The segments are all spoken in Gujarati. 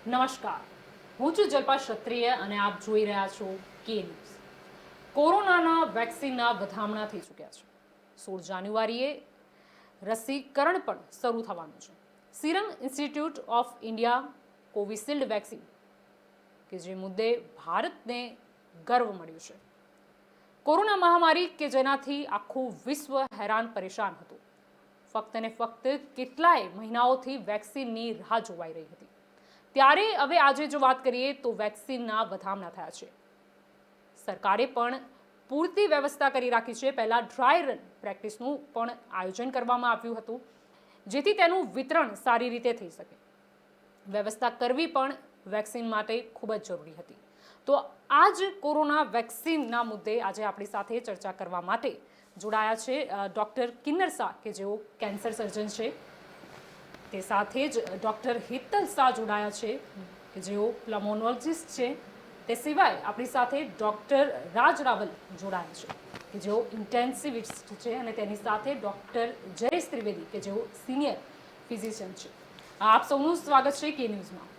નમસ્કાર, હું છું જલ્પા ક્ષત્રિય અને આપ જોઈ રહ્યા છો કે ન્યૂઝ. કોરોનાના વેક્સિનના વધામણા થઈ ચૂક્યા છે. 16 જાન્યુઆરીએ રસીકરણ પણ શરૂ થવાનું છે. Serum institute of India Covishield vaccine કે જે મુદ્દે ભારતને ગર્વ મળ્યું છે. કોરોના મહામારી કે જેનાથી આખું વિશ્વ હેરાન પરેશાન હતું. ફક્ત ને ફક્ત કેટલાય મહિનાઓથી વેક્સિનની રાહ જોવાઈ રહી હતી. ત્યારે હવે આજે જો વાત કરીએ તો વેક્સિનના વધામણા થયા છે. સરકારે પણ પૂરતી વ્યવસ્થા કરી રાખી છે. પહેલા ડ્રાય રન પ્રેક્ટિસનું પણ આયોજન કરવામાં આવ્યું હતું જેથી તેનું વિતરણ સારી રીતે થઈ શકે. વ્યવસ્થા કરવી પણ વેક્સિન માટે ખૂબ જ જરૂરી હતી. તો આ જ કોરોના વેક્સિનના મુદ્દે આજે આપણી સાથે ચર્ચા કરવા માટે જોડાયા છે ડૉક્ટર કિન્નર શાહ કે જેઓ કેન્સર સર્જન છે. તે સાથે જ ડૉક્ટર હિતલ શાહ જોડાયા છે કે જેઓ પ્લમોનોલોજિસ્ટ છે. તે સિવાય આપણી સાથે ડૉક્ટર રાજ રાવલ જોડાયા છે કે જેઓ ઇન્ટેન્સિવિસ્ટ છે અને તેની સાથે ડૉક્ટર જયેશ ત્રિવેદી કે જેઓ સિનિયર ફિઝિશિયન છે. આપ સૌનું સ્વાગત છે કે ન્યૂઝમાં.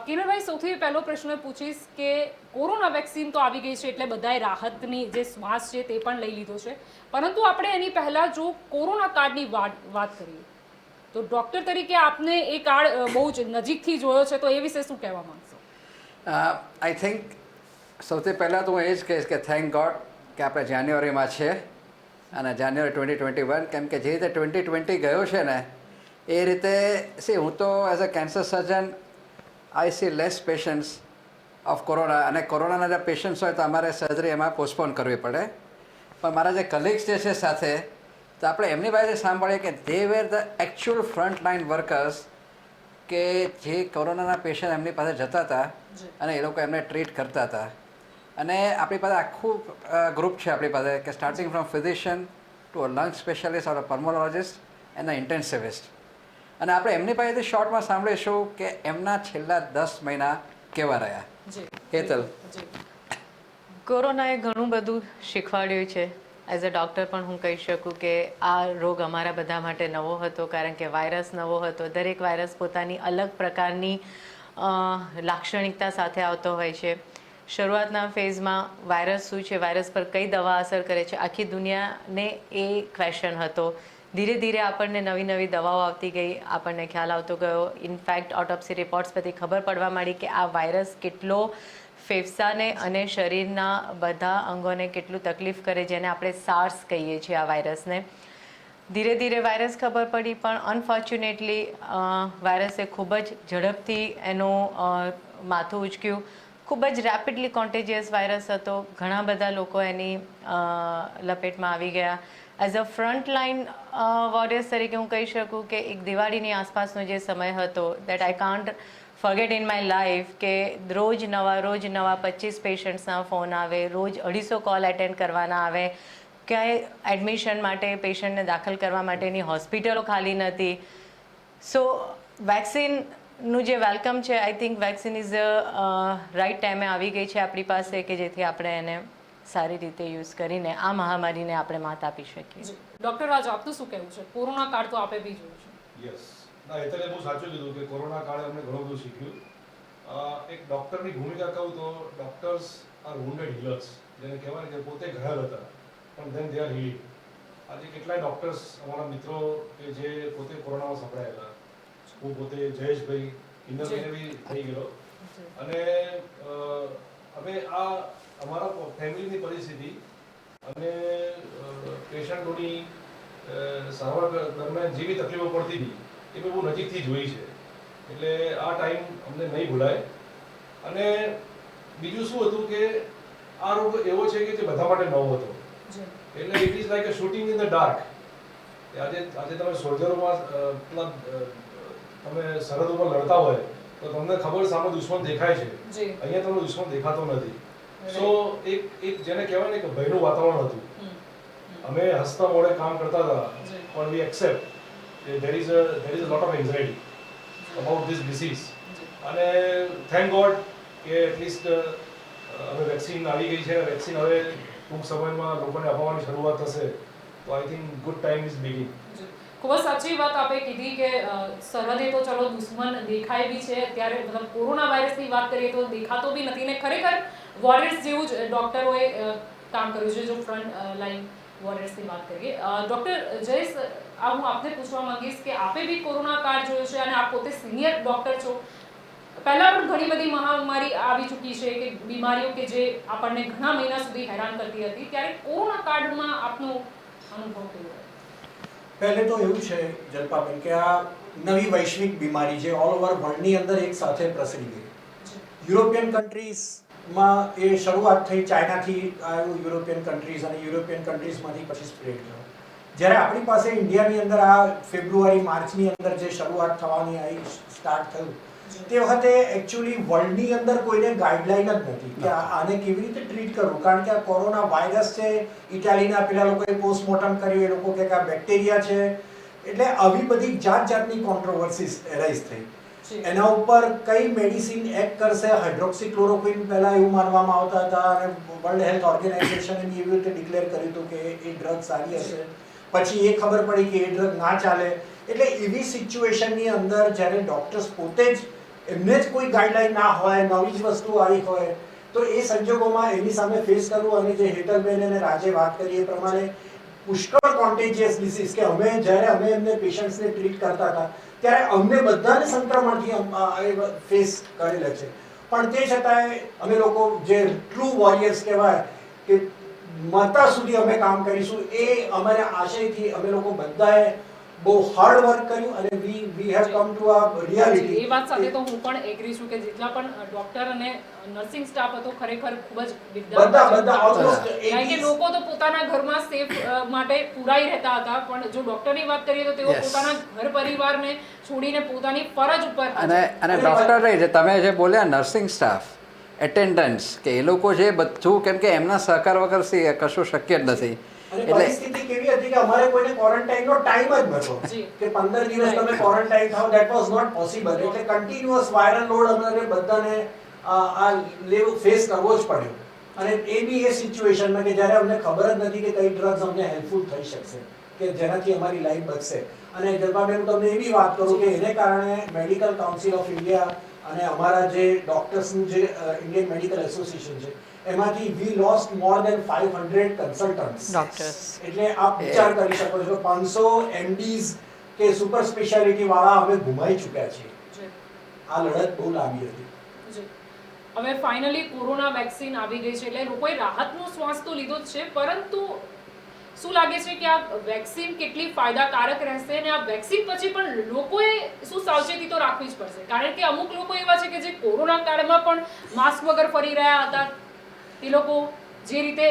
કિરણભાઈ, સૌથી પહેલો પ્રશ્ન પૂછીશ કે કોરોના વેક્સિન તો આવી ગઈ છે એટલે બધાએ રાહતની જે શ્વાસ છે તે પણ લઈ લીધો છે, પરંતુ આપણે એની પહેલા જો કોરોના કાર્ડની વાત કરીએ તો ડૉક્ટર તરીકે આપને એ કાર્ડ બહુ જ નજીકથી જોયો છે, તો એ વિશે શું કહેવા માંગશો? આઈ થિંક સૌથી પહેલાં તો હું એ જ કહીશ કે થેન્ક ગોડ કે આપણે જાન્યુઆરીમાં છે અને જાન્યુઆરી 2021, કેમ કે જે રીતે 2020 ગયો છે ને એ રીતે હું તો as a cancer surgeon I see less patients of corona, અને કોરોનાના જે પેશન્ટ્સ હોય તો અમારે સર્જરી એમાં પોસ્ટપોન કરવી પડે. પણ મારા જે કલીગ્સ જે છે સાથે, તો આપણે એમની પાસેથી સાંભળીએ કે they were the actual front line workers, કે જે કોરોનાના પેશન્ટ એમની પાસે જતા હતા અને એ લોકો એમને ટ્રીટ કરતા હતા. અને આપણી પાસે આખું ગ્રુપ છે આપણી પાસે, કે starting from physician to a lung specialist or a પલ્મોનોલોજિસ્ટ and a intensivist. અને આપણે એમની પાસેથી શોર્ટમાં સાંભળીશું કે એમના છેલ્લા 10 મહિના કેવા રહ્યા. હેતલ. કોરોનાએ ઘણું બધું શીખવાડ્યું છે. એઝ અ ડૉક્ટર પણ હું કહી શકું કે આ રોગ અમારા બધા માટે નવો હતો, કારણ કે વાયરસ નવો હતો. દરેક વાયરસ પોતાની અલગ પ્રકારની લાક્ષણિકતા સાથે આવતો હોય છે. શરૂઆતના ફેઝમાં વાયરસ શું છે, વાયરસ પર કઈ દવા અસર કરે છે, આખી દુનિયાને એ ક્વેશ્ચન હતો. ધીરે ધીરે આપણને નવી નવી દવાઓ આવતી ગઈ, આપણને ખ્યાલ આવતો ગયો. ઇનફેક્ટ ઓટોપ્સી રિપોર્ટ્સ પરથી ખબર પડવા માંડી કે આ વાયરસ કેટલો ફેફસાને અને શરીરના બધા અંગોને કેટલું તકલીફ કરે, જેને આપણે સાર્સ કહીએ છીએ આ વાયરસને. ધીરે ધીરે વાયરસ ખબર પડી, પણ અનફોર્ચ્યુનેટલી વાયરસે ખૂબ જ ઝડપથી એનું માથું ઉચક્યું. ખૂબ જ રેપિડલી કોન્ટેજિયસ વાયરસ હતો. ઘણા બધા લોકો એની લપેટમાં આવી ગયા. As a front line warriors તરીકે હું કહી શકું કે એક દિવાળીની આસપાસનો જે સમય હતો, that I can't forget in my life, કે રોજ નવા 25 પેશન્ટ્સના ફોન આવે, રોજ 250 કોલ એટેન્ડ કરવાના આવે. ક્યાંય એડમિશન માટે પેશન્ટને દાખલ કરવા માટેની હોસ્પિટલો ખાલી નથી. સો વેક્સિનનું જે વેલકમ છે, I think vaccine is right ટાઈમે આવી ગઈ છે આપણી પાસે, કે જેથી આપણે એને સારી રીતે યુઝ કરીને આ મહામારીને આપણે માત આપી શકીએ. ડૉક્ટર રાજ, આપનું શું કહેવું છે? કોરોના કાર્ડ તો આપે બી જોયું છે. યસ, ના એટલે બહુ સાચું કીધું કે કોરોના કાળે અમને ઘણું બધું શીખ્યું. એક ડૉક્ટરની ભૂમિકા કહું તો ડૉક્ટર્સ આર વુન્ડેડ હીલર્સ, જેને કહેવાય કે પોતે ઘાયલ હતા પણ ધેન દે આર હીલિંગ. આજે કેટલાય ડૉક્ટર્સ અમારા મિત્રો કે જે પોતે કોરોનામાં સંકળાયેલા, હું પોતે જયેશભાઈ કિન્નરભાઈને બી થઈ ગયેલો. અને હવે આ અમારા ફેમિલીની પરિસ્થિતિ અને પેશન્ટોની સારવાર દરમિયાન જેવી તકલીફો પડતી હતી એ મેં બહુ નજીકથી જોઈ છે. એટલે આ ટાઈમ અમને નહીં ભૂલાય. અને બીજું શું હતું કે આ રોગ એવો છે કે જે બધા માટે નવો હતો. એટલે it is like a shooting in the dark. આજે તમે સોલ્જરોમાં તમે સરહદ ઉપર લડતા હોય તો તમને ખબર સામે દુશ્મન દેખાય છે, અહીંયા તમને દુશ્મન દેખાતો નથી. સો એક જેને કહેવાય ને કે ભયનું વાતાવરણ હતું. અમે હસતા મોડે કામ કરતા હતા, પણ વી એક્સેપ્ટ કે there is a lot of anxiety about this disease. અને થેન્ક ગોડ કે એટલીસ્ટ હવે વેક્સિન આવી ગઈ છે. વેક્સિન હવે ટૂંક સમયમાં લોકોને અપાવવાની શરૂઆત થશે, તો I think good time is beginning. ખૂબ જ સાચી વાત આપે કીધી કે સરહદે તો ચલો દુશ્મન દેખાય બી છે અત્યારે, મતલબ કોરોના વાયરસની વાત કરીએ તો દેખાતો બી નથી ને ખરેખર વોરિયર્સ જેવું જ ડૉક્ટરોએ કામ કર્યું છે. જો ફ્રન્ટ લાઈન વોરિયર્સની વાત કરીએ, ડૉક્ટર જયેશ, હું આપને પૂછવા માંગીશ કે આપે બી કોરોના કાળ જોયો છે અને આપ પોતે સિનિયર ડૉક્ટર છો. પહેલા પણ ઘણી બધી મહામારી આવી ચૂકી છે કે બીમારીઓ કે જે આપણને ઘણા મહિના સુધી હેરાન કરતી હતી, ત્યારે કોરોના કાળમાં આપનો અનુભવ કેવો? પહેલે તો એવું છે જલ્પાબેન કે આ નવી વૈશ્વિક બીમારી જે ઓલ ઓવર વર્લ્ડની અંદર એક સાથે પ્રસરી ગઈ. યુરોપિયન કન્ટ્રીઝમાં એ શરૂઆત થઈ, ચાઇનાથી આવ્યું યુરોપિયન કન્ટ્રીઝ અને યુરોપિયન કન્ટ્રીઝમાંથી પછી સ્પ્રેડ થયો. જ્યારે આપણી પાસે ઇન્ડિયાની અંદર આ ફેબ્રુઆરી માર્ચની અંદર જે શરૂઆત થવાની આવી સ્ટાર્ટ થયું તે વખતે એકચ્યુઅલી વર્લ્ડની અંદર કોઈને ગાઈડલાઈન જ નથી કે આને કેવી રીતે ટ્રીટ કરવું, કારણ કે આ કોરોના વાયરસ છે, ઇટાલીના પેલા લોકોએ પોસ્ટમોર્ટમ કર્યું, એ લોકો કે આ બેક્ટેરિયા છે, એટલે આવી બધી જાતની કોન્ટ્રોવર્સીસ એરાઇઝ થઈ. એના ઉપર કઈ મેડિસિન એક્ટ કરશે, હાઇડ્રોક્સીક્લોરોક્વિન પહેલા એવું માનવામાં આવતા હતા અને વર્લ્ડ હેલ્થ ઓર્ગેનાઇઝેશને એવી રીતે ડિક્લેર કર્યું હતું કે એ ડ્રગ સારી હશે. પછી એ ખબર પડી કે એ ડ્રગ ના ચાલે. એટલે એવી સિચ્યુએશનની અંદર જ્યારે ડોક્ટર્સ પોતે જ એમને જ કોઈ ગાઈડલાઈન ના હોય, નવી જ વસ્તુ આવી હોય, તો એ સંજોગોમાં એની સામે ફેસ કરવું. અને જે હેતલબેન અને રાજે વાત કરી એ પ્રમાણે પુષ્કળ કોન્ટેજિયસ ડિસીઝ કે જ્યારે અમે એમને પેશન્ટ્સને ટ્રીટ કરતા હતા ત્યારે અમને બધાને સંક્રમણથી ફેસ કરેલા છે. પણ તે છતાંય અમે લોકો જે ટ્રુ વોરિયર્સ કહેવાય કે માતા સુધી અમે કામ કરીશું, એ અમારા આશયથી અમે લોકો બધાએ બહુ હાર્ડ વર્ક કર્યું અને we have come to a reality. એ વાત સાથે તો હું પણ એગ્રી છું કે જેટલા પણ ડોક્ટર અને નર્સિંગ સ્ટાફ હતો ખરેખર ખૂબ જ બધા ઓલમોસ્ટ કારણ કે લોકો તો પોતાના ઘરમાં સેફ માટે પુરાઈ રહેતા હતા, પણ જો ડોક્ટરની વાત કરીએ તો તેઓ પોતાના ઘર પરિવારને છોડીને પોતાની ફરજ ઉપર. અને ડૉક્ટર નહીં, જે તમે જે બોલ્યા નર્સિંગ સ્ટાફ, એટેન્ડન્ટ્સ, કે એ લોકો જે બધું, કેમ કે એમના સહકાર વગર કશું શક્ય જ નથી. એટલે પરિસ્થિતિ કેવી હતી કે અમારે કોઈને ક્વોરન્ટાઇનનો ટાઈમ જ નહોતો કે 15 દિવસ તમે ક્વોરન્ટાઇન થાઓ, ધેટ વોઝ નોટ પોસિબલ. એટલે કન્ટિન્યુઅસ વાયરલ લોડ અમારે બધાને આ ફેસ કરવો જ પડ્યો. અને એ બી એ સિચ્યુએશનમાં કે જ્યારે અમને ખબર જ નથી કે કઈ ડ્રગ્સ અમને હેલ્પફુલ થઈ શકશે કે જેનાથી અમારી લાઈફ બચશે. અને જલ્પાબેન, તમને એ બી વાત કરું કે એને કારણે મેડિકલ કાઉન્સિલ ઓફ ઇન્ડિયા અને અમારા જે ડોક્ટર્સનું જે ઇન્ડિયન મેડિકલ એસોસિએશન છે એમાંથી વી લોસ્ટ મોર દેન 500 કન્સલ્ટન્ટ્સ ડોક્ટર્સ. એટલે આપ વિચાર કરી શકો છો 500 એમડીઝ કે સુપર સ્પેશિયાલિટી વાળા અમે ગુમાઈ ચૂક્યા છીએ. આ લડત બહુ લાંબી હતી. હવે ફાઇનલી કોરોના વેક્સિન આવી ગઈ છે એટલે લોકોએ રાહતનો શ્વાસ તો લીધો જ છે, પરંતુ શું લાગે છે કે આ વેક્સિન કેટલી ફાયદાકારક રહેશે અને આ વેક્સિન પછી પણ લોકોએ શું સાવચેતી તો રાખવી જ પડશે, કારણ કે અમુક લોકો એવા છે કે જે કોરોના કાળમાં પણ માસ્ક વગર ફરી રહ્યા હતા. તે લોકો જે રીતે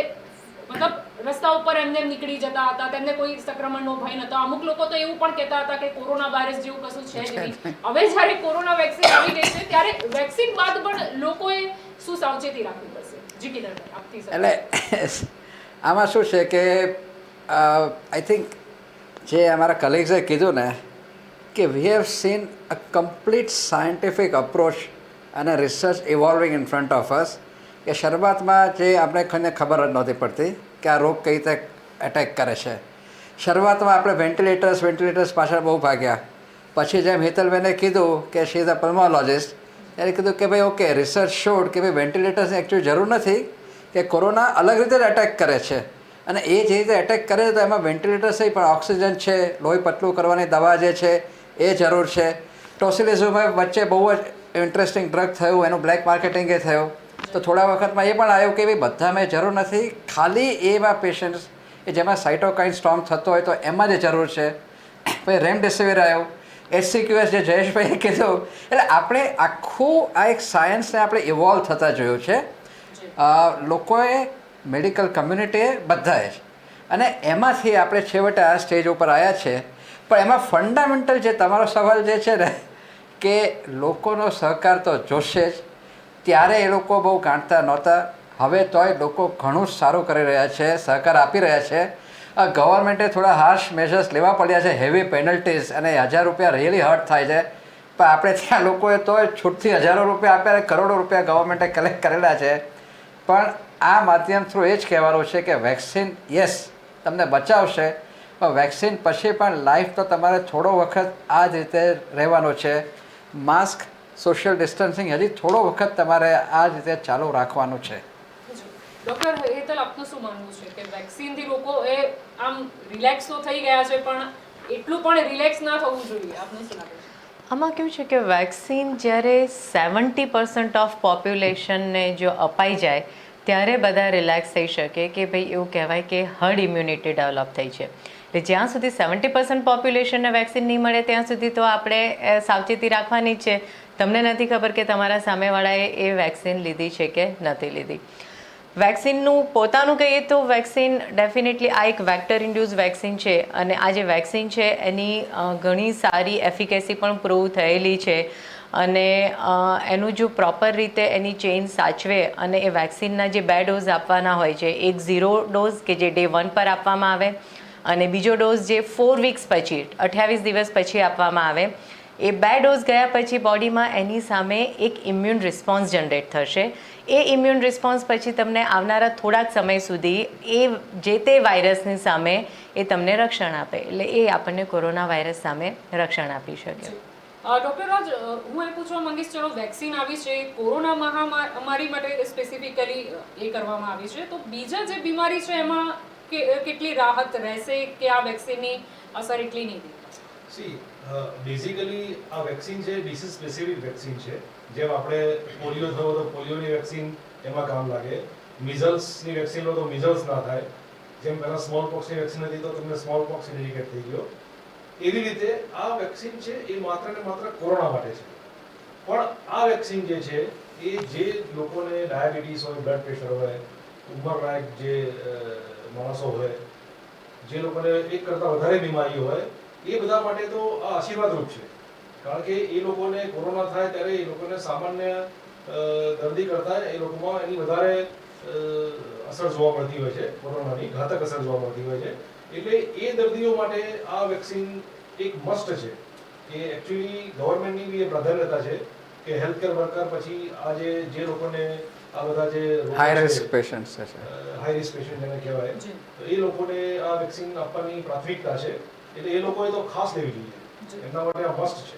મતલબ રસ્તા ઉપર એમને નીકળી જતા હતા, તેમને કોઈ સંક્રમણનો ભય નહોતો. અમુક લોકો તો એવું પણ કહેતા હતા કે કોરોના વાયરસ જેવું કશું છે જ નહીં. હવે જ્યારે કોરોના વેક્સિન આવી ગઈ છે ત્યારે વેક્સિન બાદ પણ લોકોએ શું સાવચેતી રાખવી પડશે? જી કિરણભાઈ, આપથી સર. એટલે આમાં શું છે કે આઈ થિંક જે અમારા કલીગ્સે કીધું ને કે we have seen a complete scientific approach અને research evolving in front of us. કે શરૂઆતમાં જે આપણે ખબર જ નહોતી પડતી કે આ રોગ કઈ રીતે એટેક કરે છે. શરૂઆતમાં આપણે વેન્ટિલેટર્સ પાછળ બહુ ભાગ્યા. પછી જેમ હેતલબેને કીધું કે શી ઇઝ અ પલ્મોલોજિસ્ટ, ત્યારે કીધું કે ભાઈ ઓકે, રિસર્ચ શોડ કે ભાઈ વેન્ટિલેટર્સની એકચ્યુઅલી જરૂર નથી, કે કોરોના અલગ રીતે એટેક કરે છે. અને એ જે રીતે એટેક કરે છે તો એમાં વેન્ટિલેટર્સ નહીં પણ ઓક્સિજન છે, લોહી પતલું કરવાની દવા જે છે એ જરૂર છે. ટોસિલિઝુમેબ વચ્ચે બહુ જ ઇન્ટરેસ્ટિંગ ડ્રગ થયું, એનું બ્લેક માર્કેટિંગ એ થયું. તો થોડા વખતમાં એ પણ આવ્યું કે ભાઈ બધામાં જરૂર નથી, ખાલી એવા પેશન્ટ્સ કે જેમાં સાઇટોકાઇન સ્ટોર્મ થતો હોય તો એમાં જ જરૂર છે. પછી રેમડેસિવિર આવ્યું, HCQS જે જયેશભાઈએ કીધું. એટલે આપણે આખું આ એક સાયન્સને આપણે ઇવોલ્વ થતા જોયું છે લોકોએ, મેડિકલ કમ્યુનિટીએ, બધાએ જ. અને એમાંથી આપણે છેવટે આ સ્ટેજ ઉપર આવ્યા છે. પણ એમાં ફંડામેન્ટલ જે તમારો સવાલ જે છે ને કે લોકોનો સહકાર તો જોશે જ. ત્યારે એ લોકો બહુ ગાંઠતા નહોતા, હવે તોય લોકો ઘણું જ સારું કરી રહ્યા છે, સહકાર આપી રહ્યા છે. ગવર્મેન્ટે થોડા હાર્શ મેઝર્સ લેવા પડ્યા છે, હેવી પેનલ્ટીઝ, અને 1000 રૂપિયા રિયલી હર્ટ થાય છે. પણ આપણે ત્યાં લોકોએ તોય છૂટથી હજારો રૂપિયા આપ્યા, કરોડો રૂપિયા ગવર્મેન્ટે કલેક્ટ કરેલા છે. પણ આ માધ્યમ થ્રુ એ જ કહેવાનું છે કે વેક્સિન યસ તમને બચાવશે, પણ વેક્સિન પછી પણ લાઈફ તો તમારે થોડો વખત આ જ રીતે રહેવાનો છે. માસ્ક, સોશિયલ ડિસ્ટન્સિંગ હજી થોડો વખત તમારે આ જ રીતે ચાલુ રાખવાનું છે. ડૉક્ટર હેતલ, આપનું શું માનવું છે કે વેક્સિનથી લોકો આમ રિલેક્સ તો થઈ ગયા છે, પણ એટલું પણ રિલેક્સ ના થવું જોઈએ? આપને શું લાગે છે? આમાં કેવું છે કે વેક્સિન જ્યારે 70% ઓફ પોપ્યુલેશનને જો અપાઈ જાય ત્યારે બધા રિલેક્સ થઈ શકે કે ભાઈ એવું કહેવાય કે હર્ડ ઇમ્યુનિટી ડેવલપ થઈ છે. એટલે જ્યાં સુધી 70% પોપ્યુલેશનને વેક્સિન નહીં મળે ત્યાં સુધી તો આપણે સાવચેતી રાખવાની જ છે. તમને નથી ખબર કે તમારા સામેવાળાએ એ વેક્સિન લીધી છે કે નથી લીધી. વેક્સિનનું પોતાનું કહીએ તો વેક્સિન ડેફિનેટલી આ એક વેક્ટર ઇન્ડ્યુસ વેક્સિન છે અને આ જે વેક્સિન છે એની ઘણી સારી એફિકેસી પણ પ્રૂવ થયેલી છે અને એનું જો પ્રોપર રીતે એની ચેઇન સાચવે અને એ વેક્સિનના જે 2 ડોઝ આપવાના હોય છે, એક 0 ડોઝ કે જે ડે 1 પર આપવામાં આવે અને બીજો ડોઝ જે 4 વીક્સ પછી 28 દિવસ પછી આપવામાં આવે. એ 2 ડોઝ ગયા પછી બોડીમાં એની સામે એક ઇમ્યુન રિસ્પોન્સ જનરેટ થશે. એ ઇમ્યુન રિસ્પોન્સ પછી તમને આવનારા થોડાક સમય સુધી એ જે તે વાયરસની સામે એ તમને રક્ષણ આપે. એટલે એ આપણને કોરોના વાયરસ સામે રક્ષણ આપી શકે. ડૉક્ટર રાજ, હું એ પૂછવા માંગીશ, ચલો વેક્સિન આવી છે, કોરોના મહામારી માટે સ્પેસિફિકલી એ કરવામાં આવી છે, તો બીજા જે બીમારી છે એમાં કેટલી રાહત રહેશે કે આ વેક્સિનની અસર એટલી નહીં થાય? સી બેઝિકલી આ વેક્સિન છે ડિસીઝ સ્પેસિફિક વેક્સિન છે. જેમ આપણે પોલિયો થયો તો પોલિયોની વેક્સિન એમાં કામ લાગે, મિઝલ્સની વેક્સિન લો તો મિઝલ્સ ના થાય, જેમ પહેલાં સ્મોલ પોક્સની વેક્સિન હતી તો તમને સ્મોલ પોક્સ ઇરેડિકેટ થઈ ગયો. એવી રીતે આ વેક્સિન છે એ માત્ર ને માત્ર કોરોના માટે છે. પણ આ વેક્સિન જે છે એ જે લોકોને ડાયાબિટીસ હોય, બ્લડ પ્રેશર હોય, ઉંમરલાયક જે માણસો હોય, જે લોકોને એક કરતાં વધારે બીમારી હોય, એ બધા માટે તો આ આશીર્વાદરૂપ છે. કારણ કે એ લોકોને કોરોના થાય ત્યારે એ લોકોને સામાન્ય દર્દી કરતાં એ લોકોમાં એની વધારે અસર જોવા મળતી હોય છે, કોરોનાની ઘાતક અસર જોવા મળતી હોય છે. એટલે એ દર્દીઓ માટે આ વેક્સિન એક મસ્ટ છે. એ એકચ્યુઅલી ગવર્મેન્ટની બી એ પ્રાધાન્યતા છે કે હેલ્થકેર વર્કર પછી આજે જે લોકોને આ બધા જે હાઈ રિસ્ક પેશન્ટ્સ છે, હાઈ રિસ્ક પેશન્ટ જેને કહેવાય, તો એ લોકોને આ વેક્સિન આપવાની પ્રાથમિકતા છે. એટલે એ લોકોએ તો ખાસ લેવી જોઈએ, એમના માટે આ મસ્ટ છે.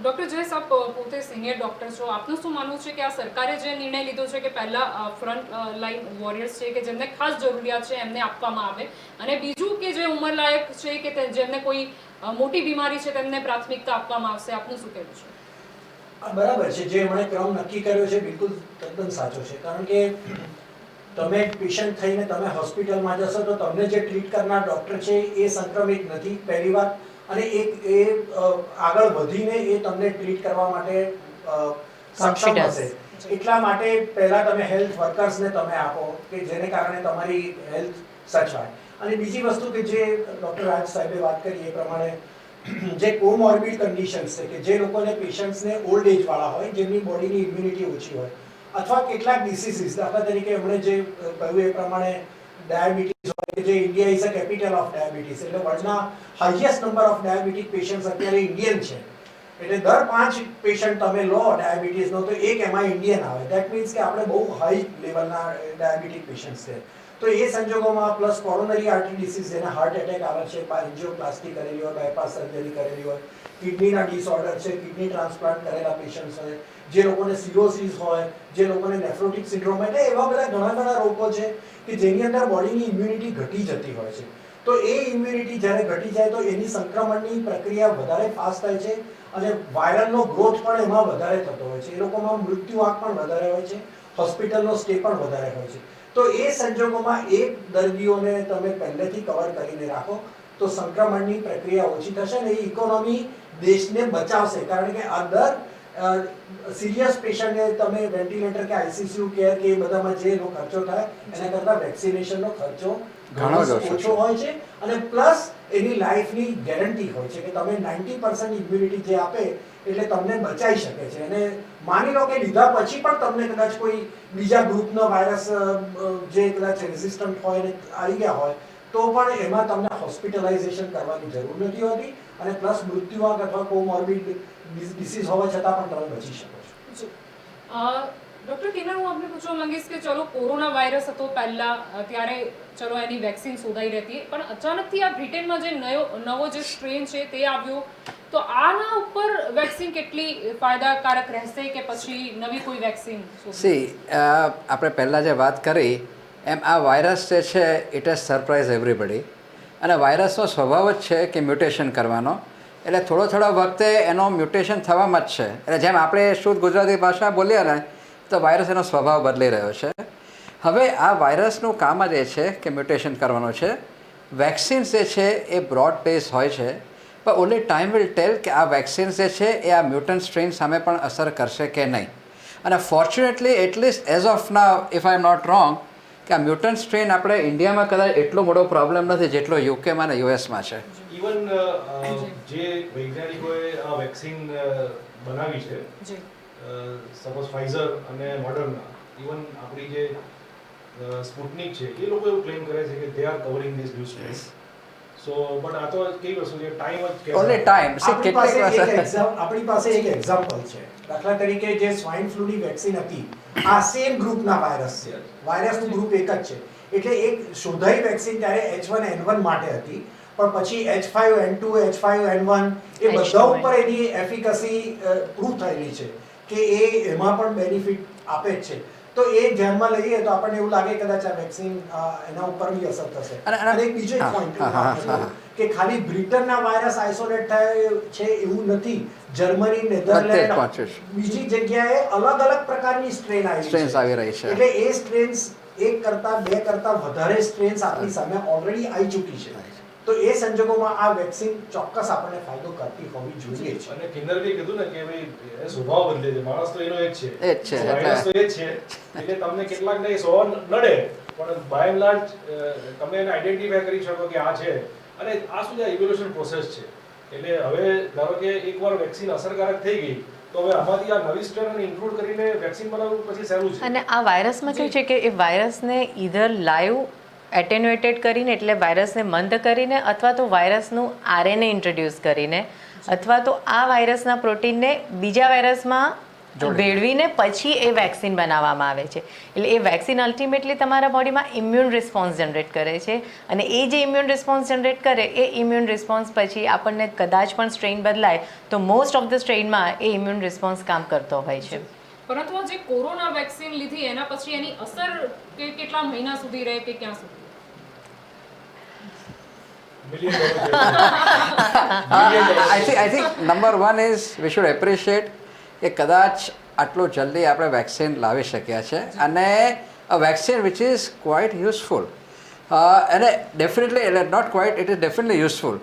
ડૉક્ટર જયેશ, આપ પોતે સિનિયર ડૉક્ટર છો, આપનું શું માનવું છે કે આ સરકારે જે નિર્ણય લીધો છે કે પહેલા ફ્રન્ટ લાઈન વોરિયર્સ છે કે જેમને ખાસ જરૂરિયાત છે એમને આપવામાં આવે, અને બીજું કે જે ઉંમરલાયક છે કે જેમને કોઈ મોટી બીમારી છે તેમને પ્રાથમિકતા આપવામાં આવશે, આપનું શું કહેવું છે? બરાબર છે, જે એમણે ક્રમ નક્કી કર્યો છે બિલકુલ તદ્દન સાચો છે. કારણ કે તમે પેશન્ટ થઈને તમે હોસ્પિટલમાં જશો તો તમને જે ટ્રીટ કરનાર ડૉક્ટર છે એ સંક્રમિત નથી પહેલી વાત, અને એ આગળ વધીને એ તમને ટ્રીટ કરવા માટે સક્ષમ હશે. એટલા માટે પહેલા તમે હેલ્થ વર્કર્સને તમે આપો કે જેને કારણે તમારી હેલ્થ સચવાય. અને બીજી વસ્તુ કે જે ડૉક્ટર રાજ સાહેબે વાત કરી એ પ્રમાણે જે કોમોર્બિડ કન્ડિશન્સ છે કે જે લોકોને પેશન્ટ્સને ઓલ્ડ એજવાળા હોય, જેમની બોડીની ઇમ્યુનિટી ઓછી હોય, અથવા કેટલાક ડિસીઝીસ, દાખલા તરીકે એમણે જે કહ્યું એ પ્રમાણે ડાયાબિટીસ હોય કે જે India is a capital of diabetes, એટલે વર્લ્ડના highest number of diabetic patients અત્યારે ઇન્ડિયન છે. એટલે દર 5 પેશન્ટ તમે લો ડાયાબિટીસનો તો એક એમાં ઇન્ડિયન આવે. દેટ મીન્સ કે આપણે બહુ હાઈ લેવલના ડાયાબિટીક પેશન્ટ્સ છે. તો એ સંજોગોમાં પ્લસ કોરોનરી આર્ટરી ડિસીઝ, જેને હાર્ટ એટેક આવે છે, એન્જિયોપ્લાસ્ટી કરેલી હોય, બાયપાસ સર્જરી કરેલી હોય, કિડનીના ડિસઓર્ડર છે, કિડની ટ્રાન્સપ્લાન્ટ કરેલા પેશન્ટ્સ હોય, જે લોકોને સિરોસિસ હોય, જે લોકોને નેફ્રોટિક સિન્ડ્રોમ, એટલે એવા બધા ઘણા રોગો છે કે જેની અંદર બોડીની ઇમ્યુનિટી ઘટી જતી હોય છે. તો એ ઇમ્યુનિટી જ્યારે ઘટી જાય તો એની સંક્રમણની પ્રક્રિયા વધારે ફાસ્ટ થાય છે અને વાયરલનો ગ્રોથ પણ એમાં વધારે થતો હોય છે. એ લોકોમાં મૃત્યુઆંક પણ વધારે હોય છે, હોસ્પિટલનો સ્ટે પણ વધારે હોય છે. તો એ સંજોગોમાં એક દર્દીઓને તમે પહેલેથી કવર કરીને રાખો તો સંક્રમણની પ્રક્રિયા ઓછી થશે અને એ ઇકોનોમી દેશને બચાવશે. કારણ કે આ દર સિરિયસ પેશન્ટને તમે વેન્ટિલેટર કે આઈસીયુ કેર કે એ બધામાં જે ખર્ચો થાય એના કરતાં વેક્સિનેશનનો ખર્ચો ઘણો ઓછો હોય છે. અને પ્લસ એની લાઈફની ગેરંટી હોય છે કે તમે 90% ઇમ્યુનિટી જે આપે એટલે તમને બચાવી શકે છે. અને માની લો કે લીધા પછી પણ તમને કદાચ કોઈ બીજા ગ્રુપનો વાયરસ જે કદાચ રેઝિસ્ટન્ટ હોય ને આવી ગયા હોય તો પણ એમાં તમને હોસ્પિટલાઇઝેશન કરવાની જરૂર નથી હોતી, અને પ્લસ મૃત્યુઆંક અથવા કોમોર્બિડ ડિસીઝ હોવા છતાં પણ તમે બચી શકો છો. ડૉક્ટર કિન્નર, હું આપને પૂછવા માંગીશ કે ચલો કોરોના વાયરસ હતો પહેલા, ત્યારે ચલો એની વેક્સિન શોધાઈ રહેતી, પણ અચાનકથી આ બ્રિટનમાં જે નવો જે સ્ટ્રેન છે તે આવ્યો, તો આના ઉપર વેક્સિન કેટલી ફાયદાકારક રહેશે કે પછી નવી કોઈ વેક્સિન? સી આપણે પહેલાં જે વાત કરી એમ આ વાયરસ જે છે ઇટ હેઝ સરપ્રાઇઝ એવરીબડી, અને વાયરસનો સ્વભાવ જ છે કે મ્યુટેશન કરવાનો, એટલે થોડો વખતે એનો મ્યુટેશન થવામાં જ છે. એટલે જેમ આપણે શુદ્ધ ગુજરાતી ભાષા બોલીએ ને તો વાયરસ એનો સ્વભાવ બદલી રહ્યો છે. હવે આ વાયરસનું કામ જ એ છે કે મ્યુટેશન કરવાનો છે. વેક્સિન્સ જે છે એ બ્રોડ બેઝ હોય છે, પણ ઓનલી ટાઈમ વિલ ટેલ કે આ વેક્સિન્સ જે છે એ આ મ્યુટન્ટ સ્ટ્રેન સામે પણ અસર કરશે કે નહીં. અને fortunately at least as of now, if I am not wrong, કે આ મ્યુટન્ટ સ્ટ્રેન આપણે ઇન્ડિયામાં કદાચ એટલો મોટો પ્રોબ્લેમ નથી જેટલો યુકેમાં અને યુએસમાં છે. ઇવન જે વૈજ્ઞાનિકોએ આ વેક્સિન બનાવી છે, સપોઝ ફાઇઝર અને મોડર્ના, ઇવન આપણી જે સ્પુટનિક છે, એ લોકો એવું ક્લેમ કરે છે કે they are covering this new strain. So but આ તો કેવી વસ્તુ છે, ટાઈમ જ ઓનલી ટાઈમ. આપણી પાસે એક એક્ઝામ્પલ છે. દાખલા તરીકે જે સ્વાઇન ફ્લૂની વેક્સિન હતી, આ સેમ ગ્રુપના વાયરસ છે, વાયરસનું ગ્રુપ એક જ છે. એટલે એક શોધાઈ વેક્સિન ત્યારે H1N1 માટે હતી, પણ પછી H5N2, H5N1 એ બધા ઉપર એની એફિકસી પ્રૂવ થયેલી છે કે એમાં પણ બેનિફિટ આપે જ છે. તો એ ધ્યાનમાં લઈએ તો આપણને એવું લાગે કદાચ આ વેક્સિન એના ઉપર બી અસર થશે. અને એક બીજો પોઈન્ટ કે ખાલી બ્રિટનના વાયરસ આઇસોલેટ થાય છે એવું નથી. જર્મની, નેધરલેન્ડ, બીજી જગ્યાએ અલગ પ્રકારની સ્ટ્રેન આવી રહી છે. એટલે એ સ્ટ્રેન્સ એક કરતા બે કરતા વધારે સ્ટ્રેન્સ આપણી સામે ઓલરેડી આવી ચૂકી છે. તો એ સંજોગોમાં આ વેક્સિન ચોક્કસ આપણને ફાયદો કરતી હોવી જોઈએ. અને કિન્નરભાઈ કીધું ને કે ભાઈ સ્વભાવ બદલે છે, માણસ તો એનો એક છે, વાયરસ તો એ જ છે. એટલે તમને કેટલાક ને સ્વભાવ નડે, પણ બાય એન્ડ લાર્જ તમે એને આઈડેન્ટિફાય કરી શકો કે આ છે. અને આ શું છે, ઇવોલ્યુશન પ્રોસેસ છે. એટલે હવે ધારો કે એકવાર વેક્સિન અસરકારક થઈ ગઈ, તો હવે આમાંથી આ નવી સ્ટ્રેનને ઇન્ક્લુડ કરીને વેક્સિન બનાવવું પછી સહેલું છે. અને આ વાયરસમાં કેવું છે કે એ વાયરસને ઈધર લાઈવ એટેન્યુએટેડ કરીને, એટલે વાયરસને મંદ કરીને, અથવા તો વાયરસનું આરએનએ ઇન્ટ્રોડ્યુસ કરીને, અથવા તો આ વાયરસના પ્રોટીનને બીજા વાયરસમાં ભેળવીને પછી એ વેક્સિન બનાવવામાં આવે છે. એટલે એ વેક્સિન અલ્ટિમેટલી તમારા બોડીમાં ઇમ્યુન રિસ્પોન્સ જનરેટ કરે છે, અને એ જે ઇમ્યુન રિસ્પોન્સ જનરેટ કરે એ ઇમ્યુન રિસ્પોન્સ પછી આપણને કદાચ પણ સ્ટ્રેઇન બદલાય તો મોસ્ટ ઓફ ધ સ્ટ્રેઇનમાં એ ઇમ્યુન રિસ્પોન્સ કામ કરતો હોય છે. પરંતુ આ જે કોરોના વેક્સિન લીધી એના પછી એની અસર કેટલા મહિના સુધી રહે કે ક્યાં સુધી? I think number one is we should appreciate કે કદાચ આટલું જલ્દી આપણે વેક્સિન લાવી શક્યા છે, અને a vaccine which is quite useful, અને definitely not quite, it is definitely useful.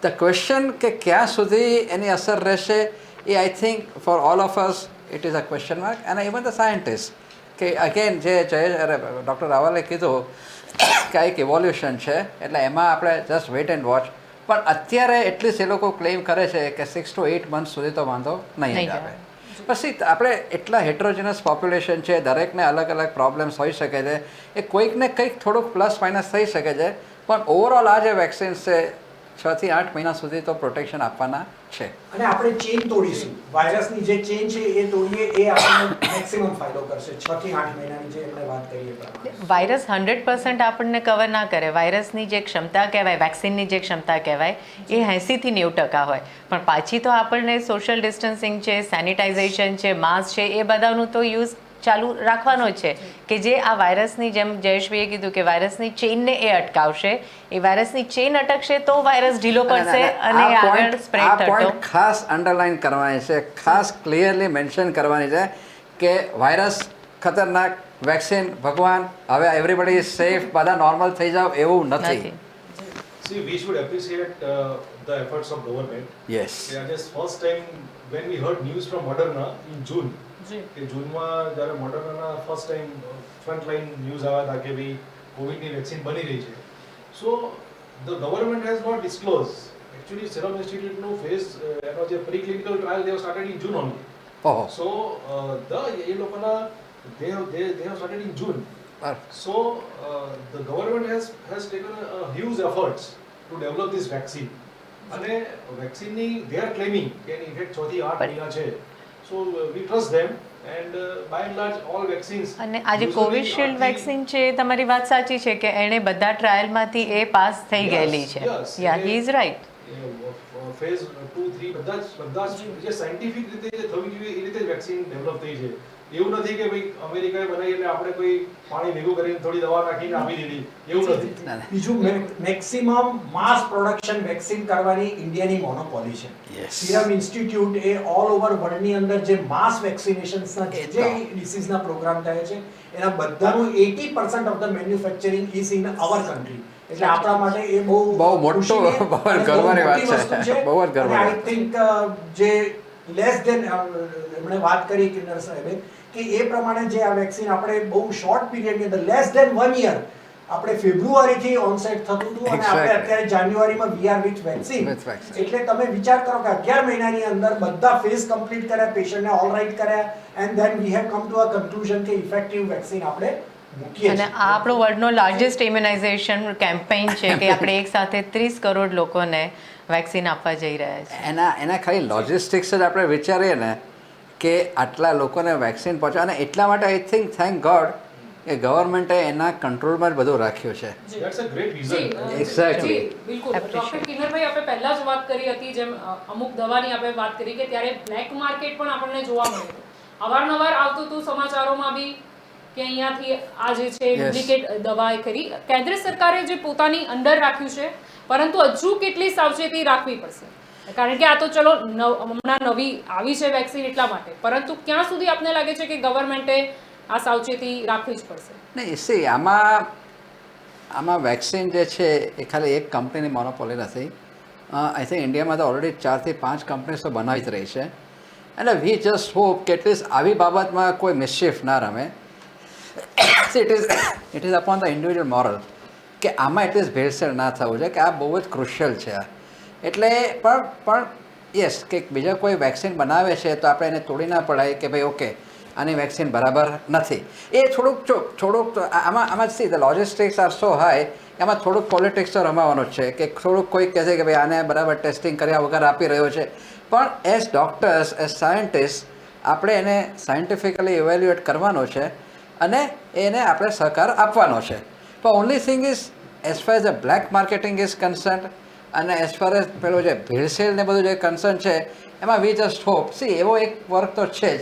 The question કે ક્યાં સુધી એની અસર રહેશે એ I think for all of us it is a question mark. અને ઇવન ધ સાયન્ટિસ્ટ કે અગેન જે ડૉક્ટર રાવલે કીધું કે આ એક ઇવોલ્યુશન છે, એટલે એમાં આપણે જસ્ટ વેઇટ એન્ડ વોચ. પણ અત્યારે એટલીસ્ટ એ લોકો ક્લેમ કરે છે કે 6 to 8 months સુધી તો વાંધો નહીં આવે. પછી આપણે એટલા હેટ્રોજિનસ પોપ્યુલેશન છે, દરેકને અલગ પ્રોબ્લેમ્સ હોઈ શકે છે, એ કોઈકને કંઈક થોડુંક પ્લસ માઇનસ થઈ શકે છે, પણ ઓવરઓલ આ જે વેક્સિન્સ છે 6 થી 8 મહિના સુધી તો પ્રોટેક્શન આપવાના છે. અને આપણે ચેઇન તોડીશું, વાયરસની જે ચેઇન છે એ તોડીએ, એ આપણને મેક્સિમમ ફાયદો કરશે 6 થી 8 મહિનાની જે આપણે વાત કરીએ પ્રમાણે. વાયરસ 100% આપણને કવર ના કરે. વાયરસની જે ક્ષમતા કહેવાય, વેક્સિનની જે ક્ષમતા કહેવાય એ 80 થી 90% હોય, પણ પાછી તો આપણને સોશિયલ ડિસ્ટન્સિંગ છે, સેનિટાઇઝેશન છે, માસ્ક છે, એ બધાનું તો યુઝ ચાલુ રાખવાનો જ છે કે જે આ વાયરસની, જેમ જયેશભાઈએ કીધું કે વાયરસની ચેઇનને એ અટકાવશે. એ વાયરસની ચેઇન અટકશે તો વાયરસ ઢીલો પડશે અને આગળ સ્પ્રેડ થતો. પોઈન્ટ ખાસ અંડરલાઈન કરવાની છે, ખાસ ક્લિયરલી મેન્શન કરવાની છે કે વાયરસ ખતરનાક, વેક્સિન ભગવાન, હવે એવરીબડી ઇઝ સેફ, બધા નોર્મલ થઈ જાવ એવું નથી. See, we should appreciate the efforts of government. Yes. Yeah, just first time when we heard news from Moderna in June, કે જૂનમાં જ્યારે મોડર્નાના ફર્સ્ટ ટાઈમ ફ્રન્ટલાઈન ન્યૂઝ આવ્યા હતા કે ભાઈ કોવિડની વેક્સિન બની રહી છે. So the government has not disclose. Actually Serum ઇન્સ્ટિટ્યૂટનું ફેઝ એનો જે preclinical trial they have started in June only. So એ લોકોના they have started in June. So the government has taken a huge efforts to develop this vaccine. અને વેક્સિનની they are claiming કે ઇફેક્ટ 6 થી 8 મહિના છે. So we trust them. And by and large all vaccines અને આજે કોવિશિલ્ડ વેક્સિન છે એ તમારી વાત સાચી છે કે એણે બધા ટ્રાયલમાંથી એ પાસ થઈ Yes, ગયેલી છે. yes. Yeah he is right. Phase 2 3 બધા જ જે સાયન્ટિફિક રીતે જે થવી જોઈએ એ રીતે જ વેક્સિન ડેવલપ થઈ છે. એવું નથી કે ભાઈ અમેરિકાએ બનાવી એટલે આપણે કોઈ પાણી ભેગું કરીને થોડી દવા નાખીને આપી દીધી, એવું નથી. બીજું મેક્સિમમ માસ પ્રોડક્શન વેક્સિન કરવાની ઇન્ડિયાની મોનોપોલી છે. Yes. સિરમ ઇન્સ્ટિટ્યૂટ એ ઓલ ઓવર વર્લ્ડની અંદર જે માસ વેક્સિનેશન્સના જે ડિસીઝના પ્રોગ્રામ થાય છે એના બધાનું 80% of the manufacturing is in our country. એટલે આપણા માટે એ બહુ મોટો, ખુશીની બહુ અને ગર્વની વાત મોટી છે. વસ્તુ બહુ જ ગર્વની આઈ વાત. થિંક જે લેસ ધેન એમણે વાત કરી કિન્નર સાહેબે કે એ પ્રમાણે જે આ વેક્સિન આપણે બહુ શોર્ટ પીરિયડની અંદર લેસ ધેન 1 યર આપણે ફેબ્રુઆરીથી ઓનસેટ થતું હતું અને આપણે Exactly. અત્યારે જાન્યુઆરીમાં we are with vaccine. With vaccine. એટલે તમે વિચાર કરો કે 11 મહિનાની અંદર બધા ફેઝ કમ્પ્લીટ કર્યા, પેશન્ટને ઓલ રાઈટ કર્યા and then we have come to a conclusion કે ઇફેક્ટિવ વેક્સિન આપણે મૂકીએ અને છીએ. આ આપણો વર્લ્ડનો લાર્જેસ્ટ ઇમ્યુનાઇઝેશન કેમ્પેઇન છે કે આપણે એક સાથે 30 કરોડ લોકોને વેક્સિન આપવા જઈ રહ્યા છીએ. એના ખાલી લોજિસ્ટિક્સ જ આપણે વિચારીએ ને કે આટલા લોકોને વેક્સિન પહોંચે, અને એટલા માટે આઈ થિંક થેન્ક ગોડ કે ગવર્મેન્ટે એના કંટ્રોલમાં જ બધું રાખ્યું છે. That's a great G, reason. Exactly. જી, બિલકુલ. ડોક્ટર કિન્નરભાઈ, આપણે પહેલા જ વાત કરી હતી જેમ અમુક દવાની આપણે વાત કરી કે ત્યારે બ્લેક માર્કેટ પણ આપણને જોવા મળ્યું હતું. અવારનવાર આવતું હતું સમાચારોમાં બી કે અહીંયાથી આ જે છે Yes. ડુપ્લિકેટ દવા એ કરી. કેન્દ્ર સરકારે જે પોતાની અંડર રાખ્યું છે, પરંતુ હજુ કેટલી સાવચેતી રાખવી પડશે? કારણ કે આ તો ચલો હમણાં નવી આવી છે વેક્સિન એટલા માટે, પરંતુ ક્યાં સુધી આપને લાગે છે કે ગવર્મેન્ટે આ સાવચેતી રાખવી જ પડશે? નહીં, સી આમાં વેક્સિન જે છે એ ખાલી એક કંપનીની મોનોપોલી નથી. આઈ થિંક ઇન્ડિયામાં તો ઓલરેડી 4 થી 5 કંપનીઝ તો બનાવી જ રહી છે. અને વી જસ્ટ હોપ કે એટલીસ્ટ આવી બાબતમાં કોઈ મિસશીફ ના રમે. It is upon the individual moral કે આમાં એટલીસ્ટ ભેળસેળ ના થવું જોઈએ, કે આ બહુ જ ક્રુશિયલ છે આ. એટલે પણ યસ કે બીજા કોઈ વેક્સિન બનાવે છે તો આપણે એને તોડી ના પડાય કે ભાઈ ઓકે આની વેક્સિન બરાબર નથી. એ થોડુંક આમાં see the logistics are so high, એમાં થોડુંક પોલિટિક્સ તો રમાવાનું છે કે થોડુંક કોઈ કહે છે કે ભાઈ આને બરાબર ટેસ્ટિંગ કર્યા વગર આપી રહ્યો છે. પણ એઝ ડૉક્ટર્સ, એઝ સાયન્ટિસ્ટ આપણે એને સાયન્ટિફિકલી ઇવેલ્યુએટ કરવાનો છે અને એને આપણે સહકાર આપવાનો છે. પણ only thing is as far as the black marketing is concern અને એઝ ફાર એઝ પેલું જે ભેળસેળ ને બધું જે કન્સર્ન છે એમાં વી જસ્ટ હોપ. સી એવો એક વર્ક તો છે જ